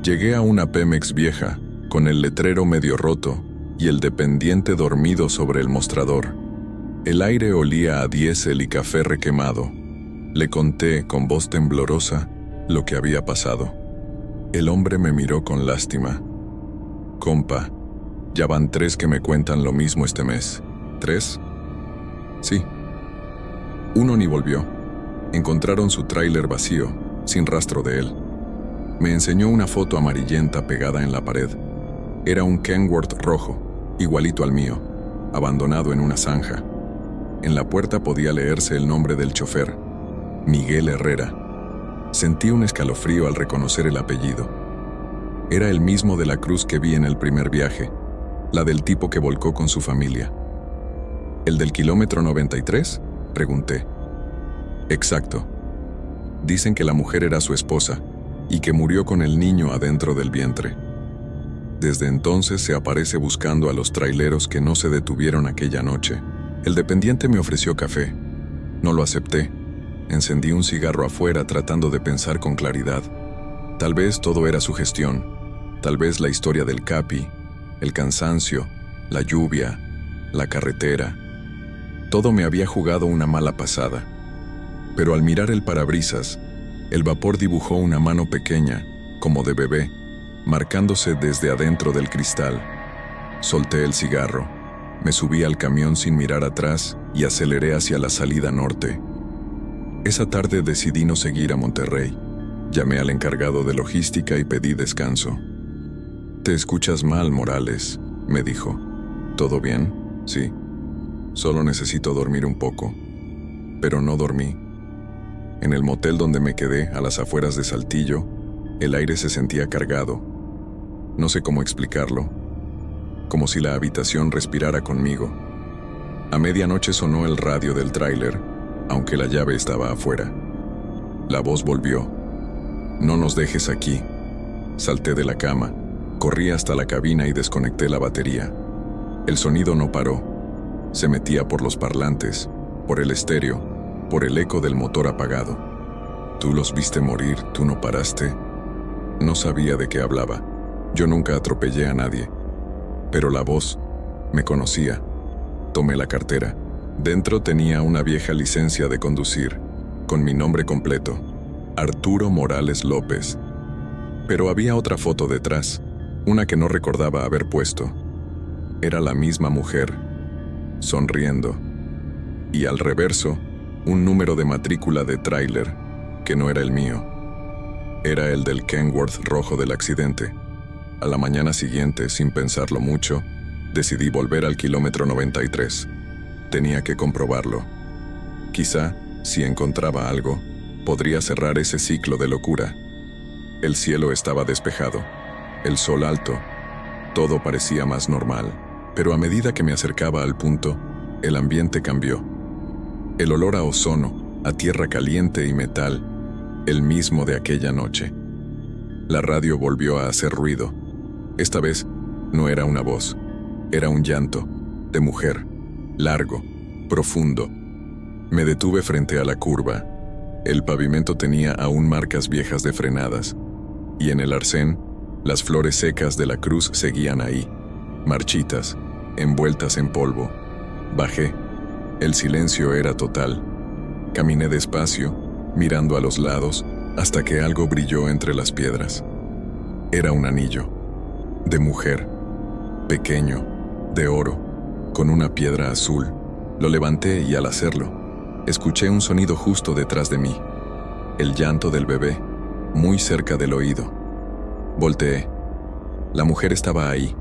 Llegué a una Pemex vieja, con el letrero medio roto y el dependiente dormido sobre el mostrador. El aire olía a diésel y café requemado. Le conté, con voz temblorosa, lo que había pasado. El hombre me miró con lástima. Compa, ya van 3 que me cuentan lo mismo este mes. ¿3? Sí. Uno ni volvió. Encontraron su tráiler vacío, sin rastro de él. Me enseñó una foto amarillenta pegada en la pared. Era un Kenworth rojo, igualito al mío, abandonado en una zanja. En la puerta podía leerse el nombre del chofer, Miguel Herrera. Sentí un escalofrío al reconocer el apellido. Era el mismo de la cruz que vi en el primer viaje, la del tipo que volcó con su familia. ¿El del kilómetro 93? Pregunté. Exacto. Dicen que la mujer era su esposa y que murió con el niño adentro del vientre. Desde entonces se aparece buscando a los traileros que no se detuvieron aquella noche. El dependiente me ofreció café. No lo acepté. Encendí un cigarro afuera tratando de pensar con claridad. Tal vez todo era sugestión. Tal vez la historia del Capi, el cansancio, la lluvia, la carretera. Todo me había jugado una mala pasada. Pero al mirar el parabrisas, el vapor dibujó una mano pequeña, como de bebé, marcándose desde adentro del cristal. Solté el cigarro, me subí al camión sin mirar atrás y aceleré hacia la salida norte. Esa tarde decidí no seguir a Monterrey. Llamé al encargado de logística y pedí descanso. «Te escuchas mal, Morales», me dijo. «¿Todo bien?» «Sí. Solo necesito dormir un poco». pero no dormí. En el motel donde me quedé, a las afueras de Saltillo, el aire se sentía cargado. No sé cómo explicarlo, como si la habitación respirara conmigo. A medianoche sonó el radio del tráiler, aunque la llave estaba afuera. La voz volvió. «No nos dejes aquí». Salté de la cama, corrí hasta la cabina y desconecté la batería. El sonido no paró. Se metía por los parlantes, por el estéreo, por el eco del motor apagado. «Tú los viste morir, tú no paraste». No sabía de qué hablaba. Yo nunca atropellé a nadie. Pero la voz me conocía. Tomé la cartera. Dentro tenía una vieja licencia de conducir, con mi nombre completo, Arturo Morales López. Pero había otra foto detrás, una que no recordaba haber puesto. Era la misma mujer, sonriendo. Y al reverso, un número de matrícula de tráiler, que no era el mío. Era el del Kenworth rojo del accidente. A la mañana siguiente, sin pensarlo mucho, decidí volver al kilómetro 93. Tenía que comprobarlo. Quizá, si encontraba algo, podría cerrar ese ciclo de locura. El cielo estaba despejado, el sol alto, todo parecía más normal, pero a medida que me acercaba al punto, el ambiente cambió. El olor a ozono, a tierra caliente y metal, el mismo de aquella noche. La radio volvió a hacer ruido. Esta vez no era una voz, era un llanto, de mujer, largo, profundo. Me detuve frente a la curva. El pavimento tenía aún marcas viejas de frenadas, y en el arcén, las flores secas de la cruz seguían ahí, marchitas, envueltas en polvo. Bajé. El silencio era total. Caminé despacio, mirando a los lados, hasta que algo brilló entre las piedras. Era un anillo, de mujer, pequeño, de oro, con una piedra azul. Lo levanté y al hacerlo, escuché un sonido justo detrás de mí, el llanto del bebé, muy cerca del oído. Volteé. La mujer estaba ahí,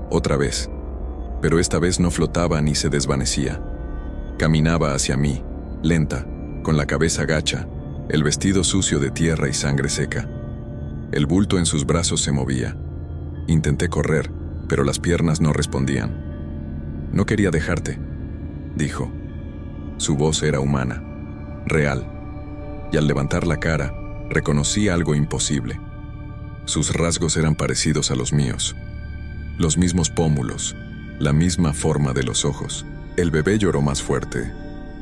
otra vez, pero esta vez no flotaba ni se desvanecía. Caminaba hacia mí, lenta, con la cabeza gacha, el vestido sucio de tierra y sangre seca. El bulto en sus brazos se movía. Intenté correr, pero las piernas no respondían. «No quería dejarte», dijo. Su voz era humana, real, y al levantar la cara, reconocí algo imposible. Sus rasgos eran parecidos a los míos. Los mismos pómulos, la misma forma de los ojos. El bebé lloró más fuerte.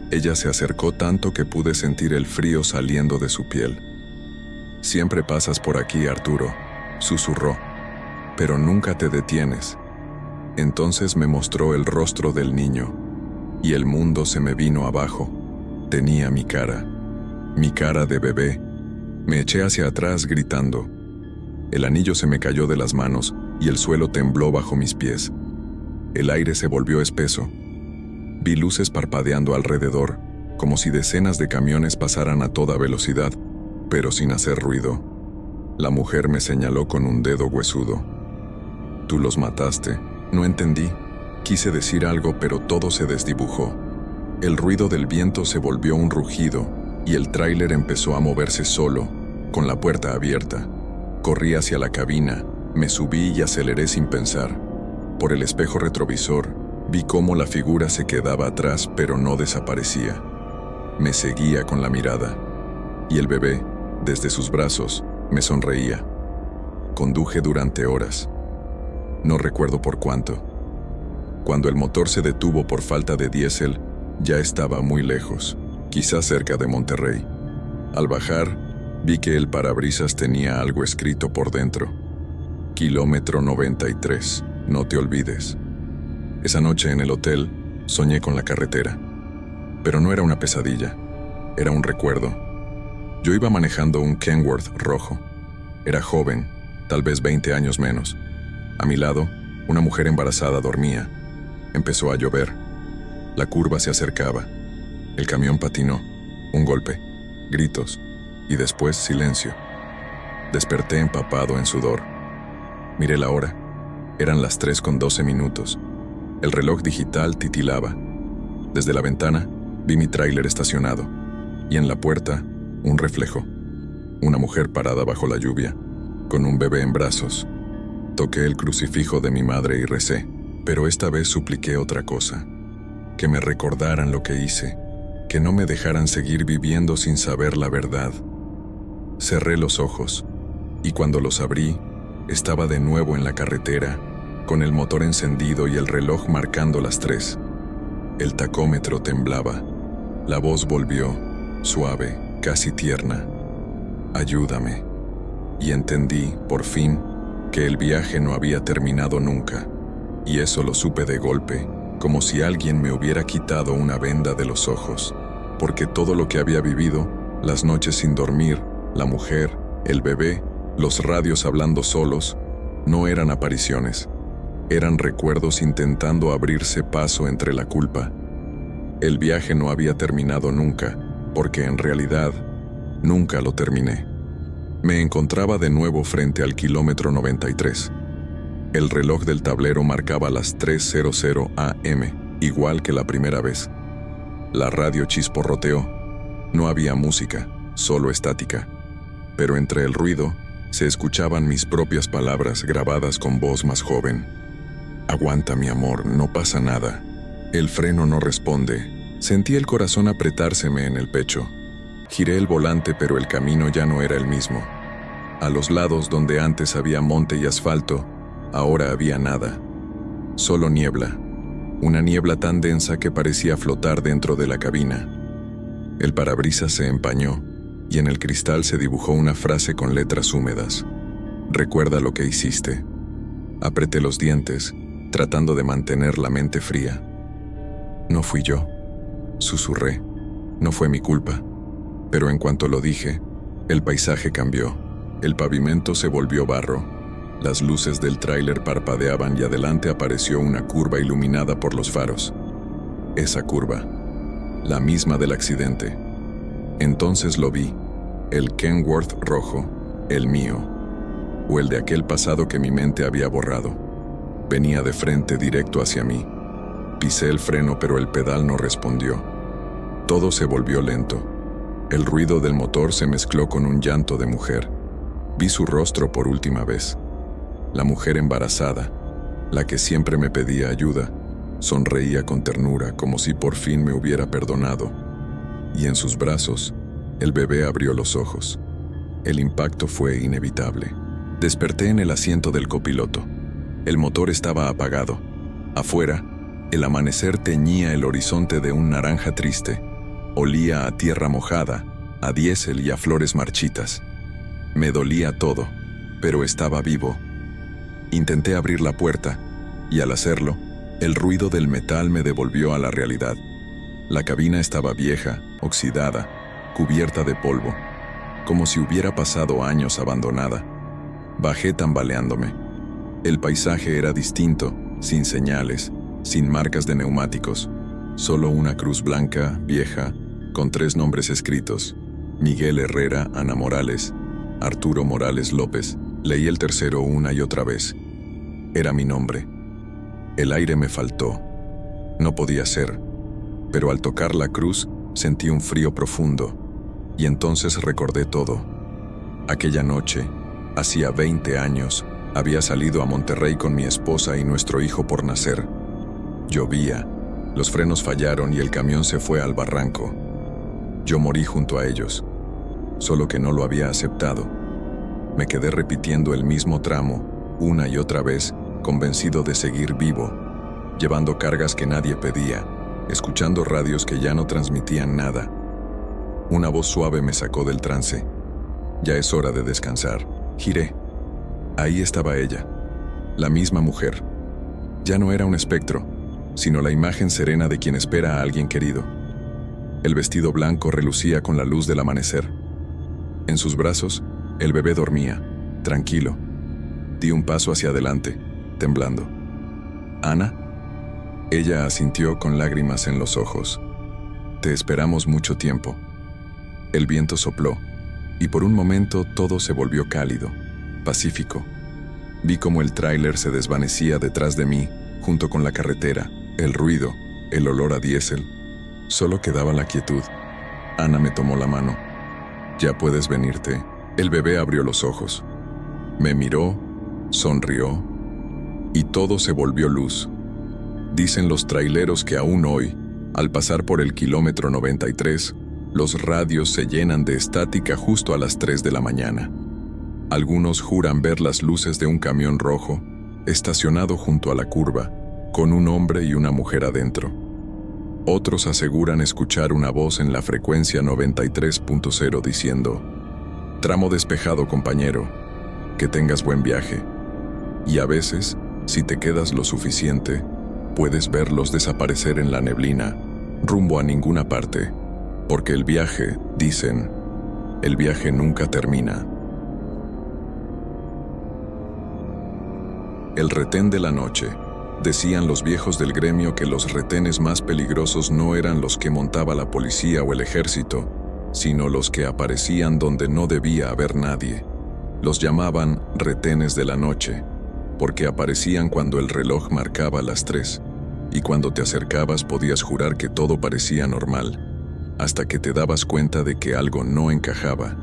Ella se acercó tanto que pude sentir el frío saliendo de su piel. «Siempre pasas por aquí, Arturo», susurró, «pero nunca te detienes». Entonces me mostró el rostro del niño, y el mundo se me vino abajo. Tenía mi cara de bebé. Me eché hacia atrás gritando. El anillo se me cayó de las manos y el suelo tembló bajo mis pies. El aire se volvió espeso. Vi luces parpadeando alrededor, como si decenas de camiones pasaran a toda velocidad, pero sin hacer ruido. La mujer me señaló con un dedo huesudo. «Tú los mataste». No entendí. Quise decir algo, pero todo se desdibujó. El ruido del viento se volvió un rugido, y el tráiler empezó a moverse solo, con la puerta abierta. Corrí hacia la cabina, me subí y aceleré sin pensar. Por el espejo retrovisor, vi cómo la figura se quedaba atrás, pero no desaparecía. Me seguía con la mirada, y el bebé, desde sus brazos, me sonreía. Conduje durante horas. No recuerdo por cuánto. Cuando el motor se detuvo por falta de diésel, ya estaba muy lejos, quizás cerca de Monterrey. Al bajar, vi que el parabrisas tenía algo escrito por dentro. Kilómetro 93, no te olvides. Esa noche en el hotel, soñé con la carretera. Pero no era una pesadilla, era un recuerdo. Yo iba manejando un Kenworth rojo. Era joven, tal vez 20 años menos. A mi lado, una mujer embarazada dormía. Empezó a llover. La curva se acercaba. El camión patinó. Un golpe, gritos, y después silencio. Desperté empapado en sudor. Miré la hora. Eran las 3:12. El reloj digital titilaba. Desde la ventana, Vi mi tráiler estacionado, y en la puerta, un reflejo. Una mujer parada bajo la lluvia, con un bebé en brazos. Toqué el crucifijo de mi madre y recé, pero esta vez supliqué otra cosa. Que me recordaran lo que hice, que no me dejaran seguir viviendo sin saber la verdad. Cerré los ojos, y cuando los abrí, estaba de nuevo en la carretera, con el motor encendido y el reloj marcando las 3. El tacómetro temblaba. La voz volvió, suave, casi tierna. Ayúdame. Y entendí, por fin, que el viaje no había terminado nunca. Y eso lo supe de golpe, como si alguien me hubiera quitado una venda de los ojos. Porque todo lo que había vivido, las noches sin dormir, la mujer, el bebé, los radios hablando solos, no eran apariciones. Eran recuerdos intentando abrirse paso entre la culpa. El viaje no había terminado nunca, porque en realidad, nunca lo terminé. Me encontraba de nuevo frente al kilómetro 93. El reloj del tablero marcaba las 3:00 AM, igual que la primera vez. La radio chisporroteó. No había música, solo estática. Pero entre el ruido, se escuchaban mis propias palabras grabadas con voz más joven. Aguanta, mi amor, no pasa nada. El freno no responde. Sentí el corazón apretárseme en el pecho. Giré el volante, pero el camino ya no era el mismo. A los lados donde antes había monte y asfalto, ahora había nada. Solo niebla. Una niebla tan densa que parecía flotar dentro de la cabina. El parabrisas se empañó, y en el cristal se dibujó una frase con letras húmedas. Recuerda lo que hiciste. Apreté los dientes, tratando de mantener la mente fría. No fui yo, susurré. No fue mi culpa. Pero en cuanto lo dije, el paisaje cambió. El pavimento se volvió barro. Las luces del tráiler parpadeaban y adelante apareció una curva iluminada por los faros. Esa curva, la misma del accidente. Entonces lo vi, el Kenworth rojo, el mío, o el de aquel pasado que mi mente había borrado. Venía de frente directo hacia mí. Pisé el freno, pero el pedal no respondió. Todo se volvió lento. El ruido del motor se mezcló con un llanto de mujer. Vi su rostro por última vez. La mujer embarazada, la que siempre me pedía ayuda, sonreía con ternura como si por fin me hubiera perdonado. Y en sus brazos, el bebé abrió los ojos. El impacto fue inevitable. Desperté en el asiento del copiloto. El motor estaba apagado. Afuera, el amanecer teñía el horizonte de un naranja triste. Olía a tierra mojada, a diésel y a flores marchitas. Me dolía todo, pero estaba vivo. Intenté abrir la puerta, y al hacerlo, el ruido del metal me devolvió a la realidad. La cabina estaba vieja, oxidada, cubierta de polvo, como si hubiera pasado años abandonada. Bajé tambaleándome. El paisaje era distinto, sin señales, sin marcas de neumáticos, solo una cruz blanca, vieja, con 3 nombres escritos: Miguel Herrera, Ana Morales, Arturo Morales López. Leí el tercero una y otra vez. Era mi nombre. El aire me faltó. No podía ser. Pero al tocar la cruz, sentí un frío profundo. Y entonces recordé todo. Aquella noche, hacía 20 años, había salido a Monterrey con mi esposa y nuestro hijo por nacer. Llovía, los frenos fallaron y el camión se fue al barranco. Yo morí junto a ellos, solo que no lo había aceptado. Me quedé repitiendo el mismo tramo, una y otra vez, convencido de seguir vivo, llevando cargas que nadie pedía, escuchando radios que ya no transmitían nada. Una voz suave me sacó del trance. Ya es hora de descansar. Giré. Ahí estaba ella, la misma mujer. Ya no era un espectro, sino la imagen serena de quien espera a alguien querido. El vestido blanco relucía con la luz del amanecer. En sus brazos, el bebé dormía, tranquilo. Di un paso hacia adelante, temblando. ¿Ana? Ella asintió con lágrimas en los ojos. Te esperamos mucho tiempo. El viento sopló, y por un momento todo se volvió cálido, pacífico. Vi cómo el tráiler se desvanecía detrás de mí, junto con la carretera, el ruido, el olor a diésel. Solo quedaba la quietud. Ana me tomó la mano. «Ya puedes venirte». El bebé abrió los ojos. Me miró, sonrió, y todo se volvió luz. Dicen los traileros que aún hoy, al pasar por el kilómetro 93, los radios se llenan de estática justo a las 3 de la mañana. Algunos juran ver las luces de un camión rojo, estacionado junto a la curva, con un hombre y una mujer adentro. Otros aseguran escuchar una voz en la frecuencia 93.0 diciendo: «Tramo despejado, compañero, que tengas buen viaje». Y a veces, si te quedas lo suficiente, puedes verlos desaparecer en la neblina, rumbo a ninguna parte, porque el viaje, dicen, el viaje nunca termina. El retén de la noche. Decían los viejos del gremio que los retenes más peligrosos no eran los que montaba la policía o el ejército, sino los que aparecían donde no debía haber nadie. Los llamaban retenes de la noche, porque aparecían cuando el reloj marcaba las 3, y cuando te acercabas podías jurar que todo parecía normal, hasta que te dabas cuenta de que algo no encajaba.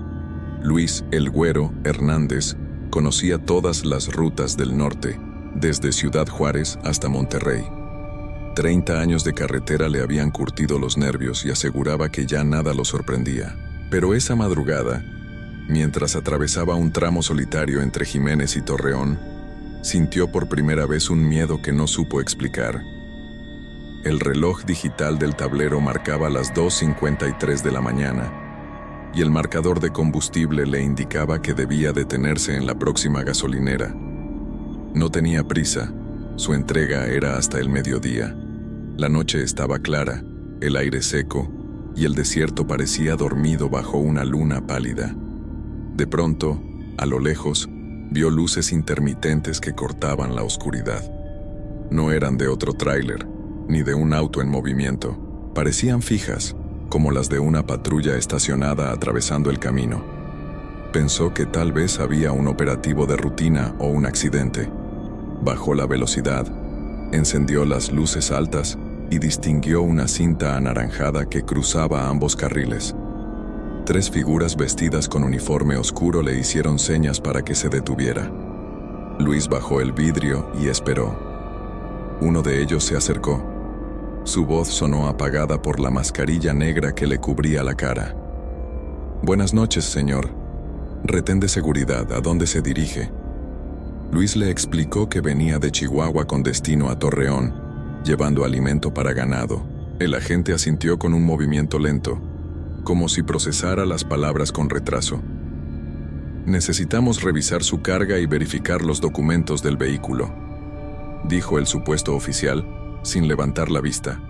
Luis el Güero Hernández conocía todas las rutas del norte, desde Ciudad Juárez hasta Monterrey. 30 años de carretera le habían curtido los nervios y aseguraba que ya nada lo sorprendía. Pero esa madrugada, mientras atravesaba un tramo solitario entre Jiménez y Torreón, sintió por primera vez un miedo que no supo explicar. El reloj digital del tablero marcaba las 2:53 de la mañana, y el marcador de combustible le indicaba que debía detenerse en la próxima gasolinera. No tenía prisa, su entrega era hasta el mediodía. La noche estaba clara, el aire seco, y el desierto parecía dormido bajo una luna pálida. De pronto, a lo lejos, vio luces intermitentes que cortaban la oscuridad. No eran de otro tráiler, ni de un auto en movimiento. Parecían fijas, como las de una patrulla estacionada atravesando el camino. Pensó que tal vez había un operativo de rutina o un accidente. Bajó la velocidad, encendió las luces altas y distinguió una cinta anaranjada que cruzaba ambos carriles. 3 figuras vestidas con uniforme oscuro le hicieron señas para que se detuviera. Luis bajó el vidrio y esperó. Uno de ellos se acercó. Su voz sonó apagada por la mascarilla negra que le cubría la cara. «Buenas noches, señor. Retén de seguridad, ¿a dónde se dirige?» Luis le explicó que venía de Chihuahua con destino a Torreón, llevando alimento para ganado. El agente asintió con un movimiento lento, como si procesara las palabras con retraso. «Necesitamos revisar su carga y verificar los documentos del vehículo», dijo el supuesto oficial, sin levantar la vista.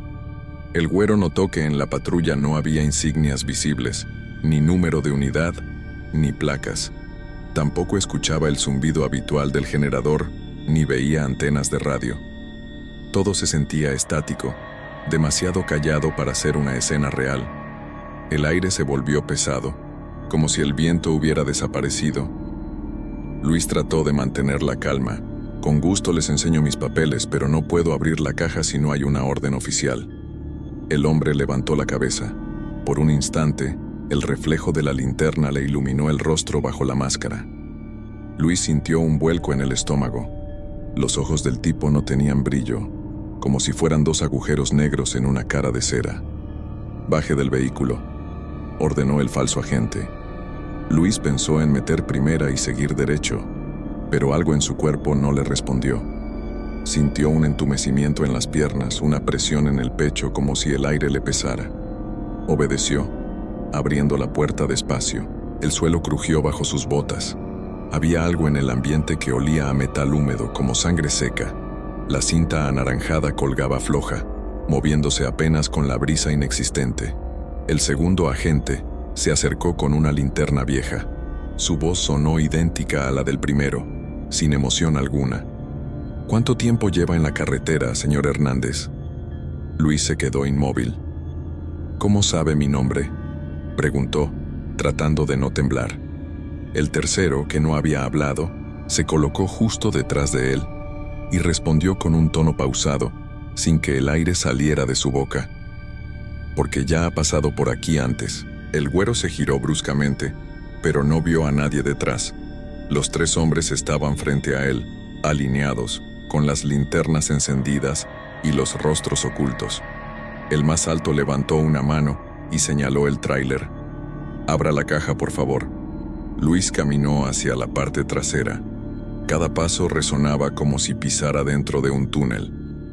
El güero notó que en la patrulla no había insignias visibles, ni número de unidad, ni placas. Tampoco escuchaba el zumbido habitual del generador, ni veía antenas de radio. Todo se sentía estático, demasiado callado para ser una escena real. El aire se volvió pesado, como si el viento hubiera desaparecido. Luis trató de mantener la calma. «Con gusto les enseño mis papeles, pero no puedo abrir la caja si no hay una orden oficial». El hombre levantó la cabeza. Por un instante, el reflejo de la linterna le iluminó el rostro bajo la máscara. Luis sintió un vuelco en el estómago. Los ojos del tipo no tenían brillo, como si fueran 2 agujeros negros en una cara de cera. «Baje del vehículo», ordenó el falso agente. Luis pensó en meter primera y seguir derecho, pero algo en su cuerpo no le respondió. Sintió un entumecimiento en las piernas, una presión en el pecho como si el aire le pesara. Obedeció, abriendo la puerta despacio. El suelo crujió bajo sus botas. Había algo en el ambiente que olía a metal húmedo, como sangre seca. La cinta anaranjada colgaba floja, moviéndose apenas con la brisa inexistente. El segundo agente se acercó con una linterna vieja. Su voz sonó idéntica a la del primero, sin emoción alguna. «¿Cuánto tiempo lleva en la carretera, señor Hernández?» Luis se quedó inmóvil. «¿Cómo sabe mi nombre?», preguntó, tratando de no temblar. El tercero, que no había hablado, se colocó justo detrás de él y respondió con un tono pausado, sin que el aire saliera de su boca. porque ya ha pasado por aquí antes. El güero se giró bruscamente, pero no vio a nadie detrás. Los 3 hombres estaban frente a él, alineados, con las linternas encendidas y los rostros ocultos. El más alto levantó una mano y señaló el tráiler. «Abra la caja, por favor». Luis caminó hacia la parte trasera. Cada paso resonaba como si pisara dentro de un túnel.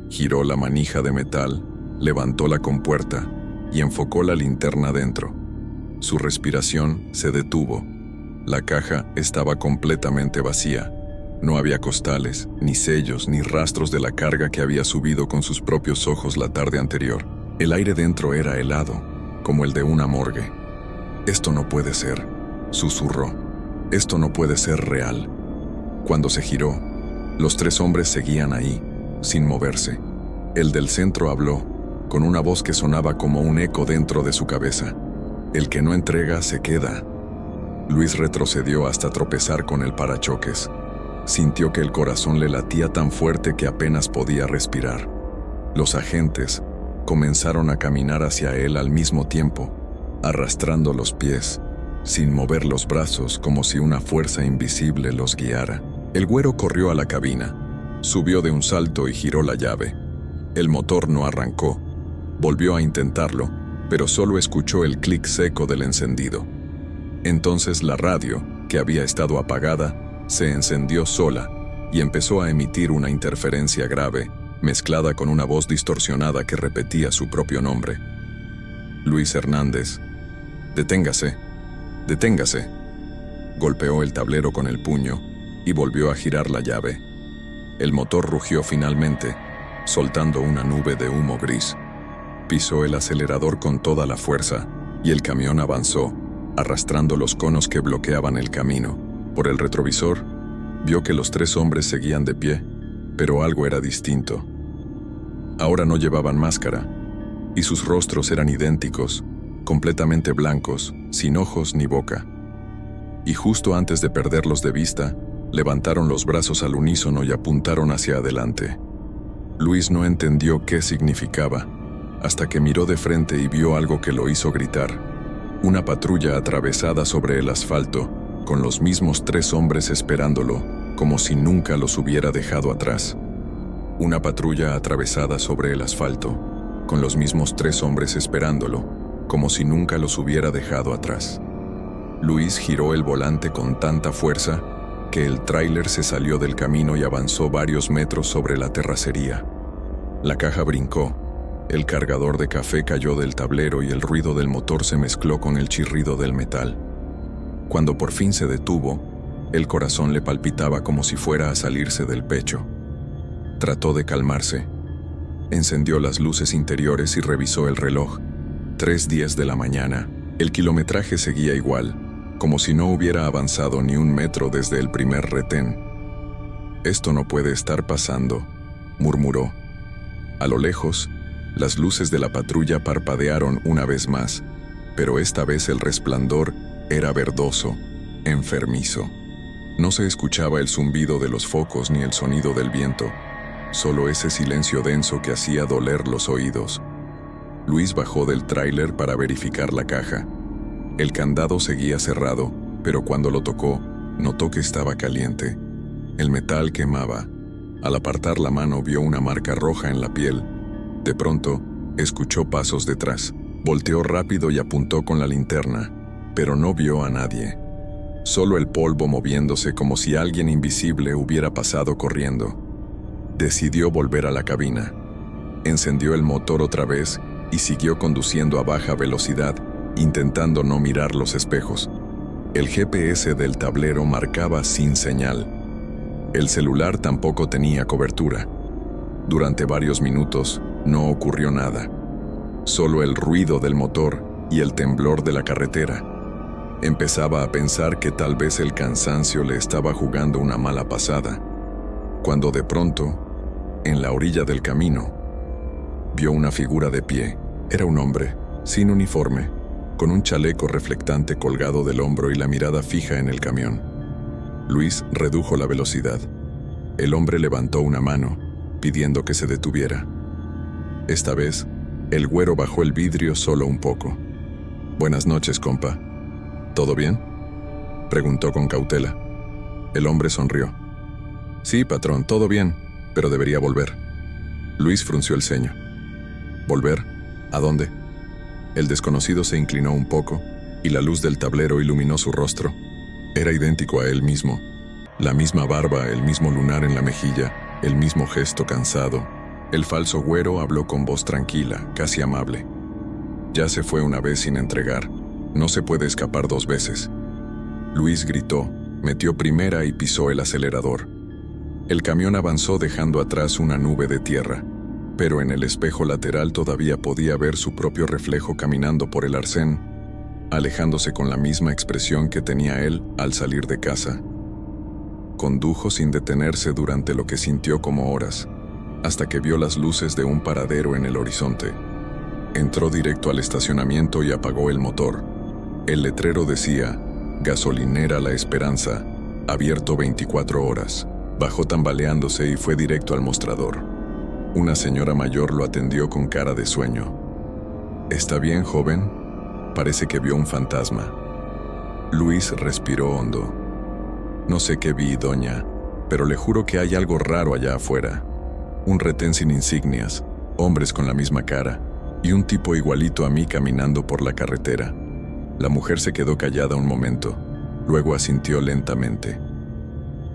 Giró la manija de metal, levantó la compuerta y enfocó la linterna dentro. Su respiración se detuvo. La caja estaba completamente vacía. No había costales, ni sellos, ni rastros de la carga que había subido con sus propios ojos la tarde anterior. El aire dentro era helado, como el de una morgue. «Esto no puede ser», susurró. «Esto no puede ser real». Cuando se giró, los 3 hombres seguían ahí, sin moverse. El del centro habló, con una voz que sonaba como un eco dentro de su cabeza. «El que no entrega, se queda». Luis retrocedió hasta tropezar con el parachoques. Sintió que el corazón le latía tan fuerte que apenas podía respirar. Los agentes comenzaron a caminar hacia él al mismo tiempo, arrastrando los pies, sin mover los brazos, como si una fuerza invisible los guiara. El güero corrió a la cabina, subió de un salto y giró la llave. El motor no arrancó. Volvió a intentarlo, pero solo escuchó el clic seco del encendido. Entonces la radio, que había estado apagada, se encendió sola y empezó a emitir una interferencia grave, mezclada con una voz distorsionada que repetía su propio nombre. «Luis Hernández, deténgase, deténgase». Golpeó el tablero con el puño y volvió a girar la llave. El motor rugió finalmente, soltando una nube de humo gris. Pisó el acelerador con toda la fuerza y el camión avanzó, arrastrando los conos que bloqueaban el camino. Por el retrovisor, vio que los 3 hombres seguían de pie, pero algo era distinto. Ahora no llevaban máscara, y sus rostros eran idénticos, completamente blancos, sin ojos ni boca. Y justo antes de perderlos de vista, levantaron los brazos al unísono y apuntaron hacia adelante. Luis no entendió qué significaba, hasta que miró de frente y vio algo que lo hizo gritar. Una patrulla atravesada sobre el asfalto, con los mismos 3 hombres esperándolo, como si nunca los hubiera dejado atrás. Una patrulla atravesada sobre el asfalto, con los mismos 3 hombres esperándolo, como si nunca los hubiera dejado atrás. Luis giró el volante con tanta fuerza que el tráiler se salió del camino y avanzó varios metros sobre la terracería. La caja brincó, el cargador de café cayó del tablero y el ruido del motor se mezcló con el chirrido del metal. Cuando por fin se detuvo, el corazón le palpitaba como si fuera a salirse del pecho. Trató de calmarse. Encendió las luces interiores y revisó el reloj. 3:10 de la mañana. El kilometraje seguía igual, como si no hubiera avanzado ni un metro desde el primer retén. «Esto no puede estar pasando», murmuró. A lo lejos, las luces de la patrulla parpadearon una vez más, pero esta vez el resplandor era verdoso, enfermizo. No se escuchaba el zumbido de los focos ni el sonido del viento, solo ese silencio denso que hacía doler los oídos. Luis bajó del tráiler para verificar la caja. El candado seguía cerrado, pero cuando lo tocó, notó que estaba caliente. El metal quemaba. Al apartar la mano vio una marca roja en la piel. De pronto, escuchó pasos detrás. Volteó rápido y apuntó con la linterna, pero no vio a nadie. Solo el polvo moviéndose como si alguien invisible hubiera pasado corriendo. Decidió volver a la cabina. Encendió el motor otra vez y siguió conduciendo a baja velocidad, intentando no mirar los espejos. El GPS del tablero marcaba sin señal. El celular tampoco tenía cobertura. Durante varios minutos no ocurrió nada. Solo el ruido del motor y el temblor de la carretera. Empezaba a pensar que tal vez el cansancio le estaba jugando una mala pasada, cuando de pronto, en la orilla del camino, vio una figura de pie. Era un hombre, sin uniforme, con un chaleco reflectante colgado del hombro y la mirada fija en el camión. Luis redujo la velocidad. El hombre levantó una mano, pidiendo que se detuviera. Esta vez, El güero bajó el vidrio solo un poco. «Buenas noches, compa. ¿Todo bien?», preguntó con cautela. El hombre sonrió. «Sí, patrón, todo bien, pero debería volver». Luis frunció el ceño. «¿Volver? ¿A dónde?». El desconocido se inclinó un poco y la luz del tablero iluminó su rostro. Era idéntico a él mismo. La misma barba, el mismo lunar en la mejilla, el mismo gesto cansado. El falso güero habló con voz tranquila, casi amable. «Ya se fue una vez sin entregar. No se puede escapar dos veces». Luis gritó, metió primera y pisó el acelerador. El camión avanzó dejando atrás una nube de tierra, pero en el espejo lateral todavía podía ver su propio reflejo caminando por el arcén, alejándose con la misma expresión que tenía él al salir de casa. Condujo sin detenerse durante lo que sintió como horas, hasta que vio las luces de un paradero en el horizonte. Entró directo al estacionamiento y apagó el motor. El letrero decía: «Gasolinera La Esperanza, abierto 24 horas». Bajó tambaleándose y fue directo al mostrador. Una señora mayor lo atendió con cara de sueño. «¿Está bien, joven? Parece que vio un fantasma». Luis respiró hondo. «No sé qué vi, doña, pero le juro que hay algo raro allá afuera. Un retén sin insignias, hombres con la misma cara, y un tipo igualito a mí caminando por la carretera». La mujer se quedó callada un momento, luego asintió lentamente.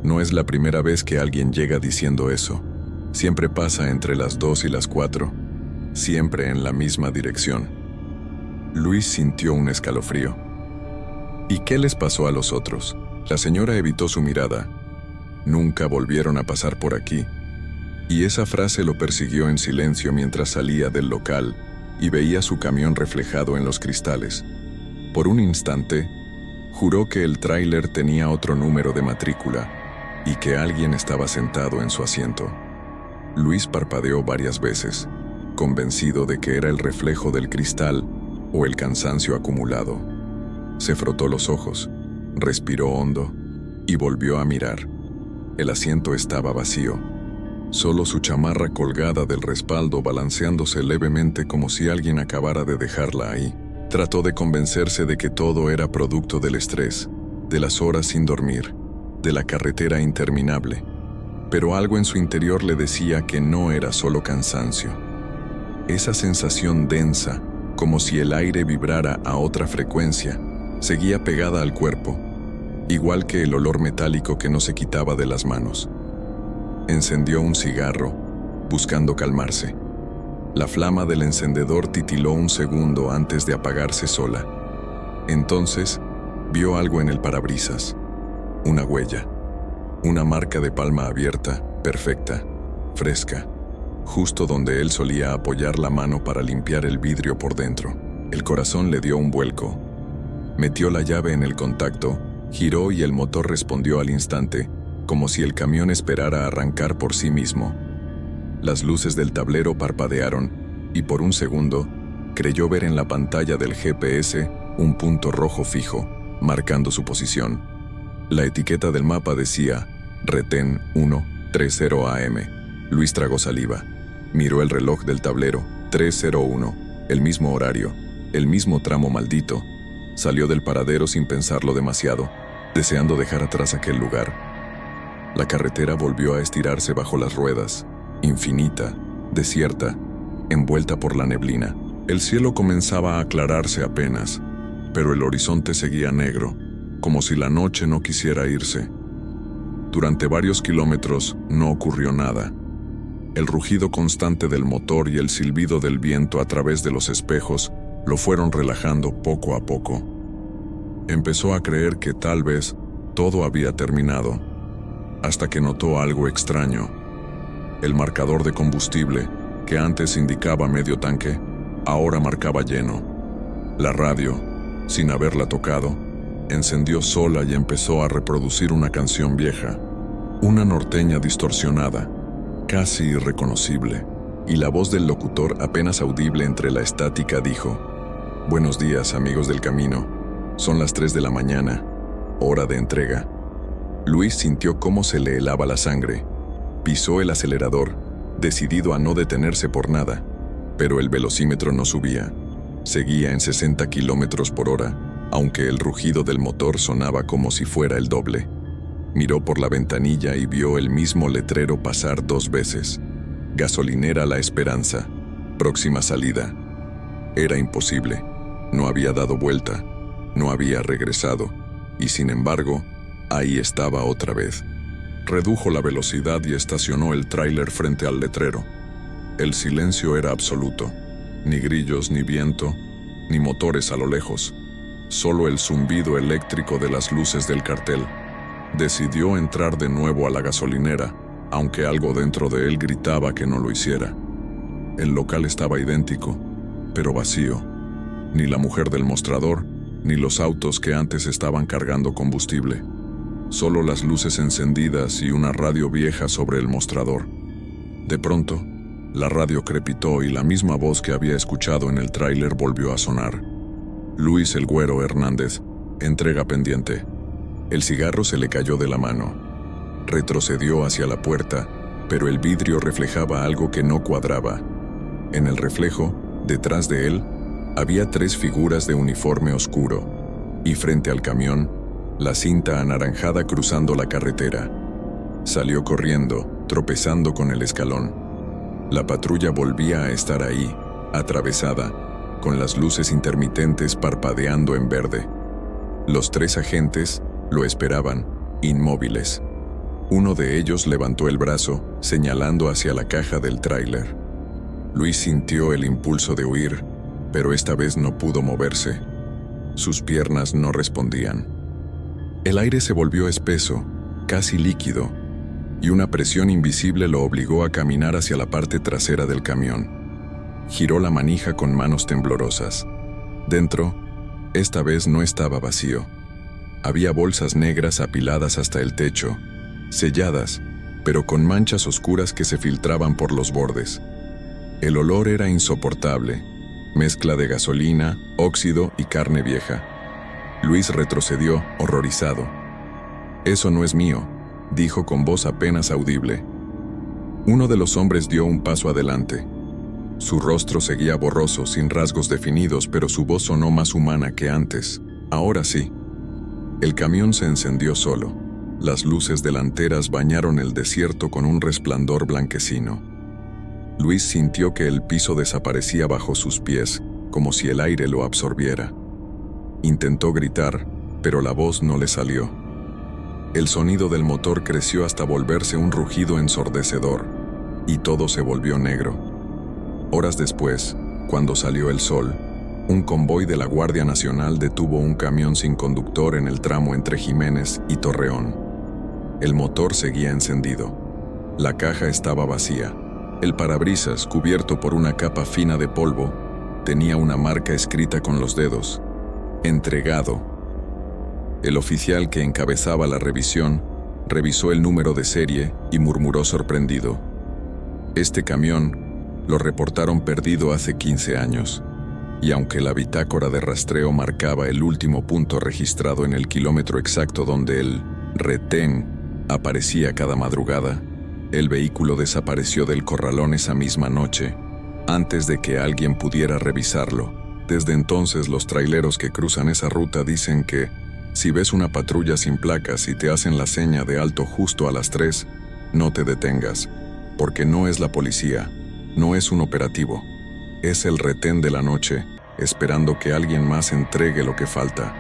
«No es la primera vez que alguien llega diciendo eso. Siempre pasa entre las 2 y las 4, siempre en la misma dirección». Luis sintió un escalofrío. «¿Y qué les pasó a los otros?». La señora evitó su mirada. «Nunca volvieron a pasar por aquí». Y esa frase lo persiguió en silencio mientras salía del local y veía su camión reflejado en los cristales. Por un instante, juró que el tráiler tenía otro número de matrícula y que alguien estaba sentado en su asiento. Luis parpadeó varias veces, convencido de que era el reflejo del cristal o el cansancio acumulado. Se frotó los ojos, respiró hondo y volvió a mirar. El asiento estaba vacío, solo su chamarra colgada del respaldo balanceándose levemente como si alguien acabara de dejarla ahí. Trató de convencerse de que todo era producto del estrés, de las horas sin dormir, de la carretera interminable, pero algo en su interior le decía que no era solo cansancio. Esa sensación densa, como si el aire vibrara a otra frecuencia, seguía pegada al cuerpo, igual que el olor metálico que no se quitaba de las manos. Encendió un cigarro, buscando calmarse. La flama del encendedor titiló un segundo antes de apagarse sola. Entonces, vio algo en el parabrisas. Una huella. Una marca de palma abierta, perfecta, fresca, justo donde él solía apoyar la mano para limpiar el vidrio por dentro. El corazón le dio un vuelco. Metió la llave en el contacto, giró y el motor respondió al instante, como si el camión esperara arrancar por sí mismo. Las luces del tablero parpadearon y por un segundo creyó ver en la pantalla del GPS un punto rojo fijo, marcando su posición. La etiqueta del mapa decía Retén 1:30 AM. Luis tragó saliva. Miró el reloj del tablero, 3:01, el mismo horario, el mismo tramo maldito. Salió del paradero sin pensarlo demasiado, deseando dejar atrás aquel lugar. La carretera volvió a estirarse bajo las ruedas, infinita, desierta, envuelta por la neblina. El cielo comenzaba a aclararse apenas, pero el horizonte seguía negro, como si la noche no quisiera irse. Durante varios kilómetros no ocurrió nada. El rugido constante del motor y el silbido del viento a través de los espejos lo fueron relajando poco a poco. Empezó a creer que tal vez todo había terminado, hasta que notó algo extraño. El marcador de combustible, que antes indicaba medio tanque, ahora marcaba lleno. La radio, sin haberla tocado, encendió sola y empezó a reproducir una canción vieja, una norteña distorsionada, casi irreconocible, y la voz del locutor apenas audible entre la estática dijo: «Buenos días, amigos del camino. Son las 3 de la mañana, hora de entrega». Luis sintió cómo se le helaba la sangre. Pisó el acelerador, decidido a no detenerse por nada. Pero el velocímetro no subía. Seguía en 60 kilómetros por hora, aunque el rugido del motor sonaba como si fuera el doble. Miró por la ventanilla y vio el mismo letrero pasar 2 veces. Gasolinera La Esperanza. Próxima salida. Era imposible. No había dado vuelta. No había regresado. Y sin embargo, ahí estaba otra vez. Redujo la velocidad y estacionó el tráiler frente al letrero. El silencio era absoluto. Ni grillos, ni viento, ni motores a lo lejos. Solo el zumbido eléctrico de las luces del cartel. Decidió entrar de nuevo a la gasolinera, aunque algo dentro de él gritaba que no lo hiciera. El local estaba idéntico, pero vacío. Ni la mujer del mostrador, ni los autos que antes estaban cargando combustible. Solo las luces encendidas y una radio vieja sobre el mostrador. De pronto, la radio crepitó y la misma voz que había escuchado en el tráiler volvió a sonar. Luis el Güero Hernández, entrega pendiente. El cigarro se le cayó de la mano. Retrocedió hacia la puerta, pero el vidrio reflejaba algo que no cuadraba. En el reflejo, detrás de él, había 3 figuras de uniforme oscuro, y frente al camión, la cinta anaranjada cruzando la carretera. Salió corriendo, tropezando con el escalón. La patrulla volvía a estar ahí, atravesada, con las luces intermitentes parpadeando en verde. Los 3 agentes lo esperaban, inmóviles. Uno de ellos levantó el brazo, señalando hacia la caja del tráiler. Luis sintió el impulso de huir, pero esta vez no pudo moverse. Sus piernas no respondían. El aire se volvió espeso, casi líquido, y una presión invisible lo obligó a caminar hacia la parte trasera del camión. Giró la manija con manos temblorosas. Dentro, esta vez no estaba vacío. Había bolsas negras apiladas hasta el techo, selladas, pero con manchas oscuras que se filtraban por los bordes. El olor era insoportable, mezcla de gasolina, óxido y carne vieja. Luis retrocedió, horrorizado. «Eso no es mío», dijo con voz apenas audible. Uno de los hombres dio un paso adelante. Su rostro seguía borroso, sin rasgos definidos, pero su voz sonó más humana que antes. Ahora sí. El camión se encendió solo. Las luces delanteras bañaron el desierto con un resplandor blanquecino. Luis sintió que el piso desaparecía bajo sus pies, como si el aire lo absorbiera. Intentó gritar, pero la voz no le salió. El sonido del motor creció hasta volverse un rugido ensordecedor, y todo se volvió negro. Horas después, cuando salió el sol, un convoy de la Guardia Nacional detuvo un camión sin conductor en el tramo entre Jiménez y Torreón. El motor seguía encendido. La caja estaba vacía. El parabrisas, cubierto por una capa fina de polvo, tenía una marca escrita con los dedos: «Entregado». El oficial que encabezaba la revisión revisó el número de serie y murmuró sorprendido: «Este camión lo reportaron perdido hace 15 años». Y aunque la bitácora de rastreo marcaba el último punto registrado en el kilómetro exacto donde el retén aparecía cada madrugada, el vehículo desapareció del corralón esa misma noche, antes de que alguien pudiera revisarlo. Desde entonces, los traileros que cruzan esa ruta dicen que, si ves una patrulla sin placas y te hacen la seña de alto justo a las 3, no te detengas, porque no es la policía, no es un operativo. Es el retén de la noche, esperando que alguien más entregue lo que falta.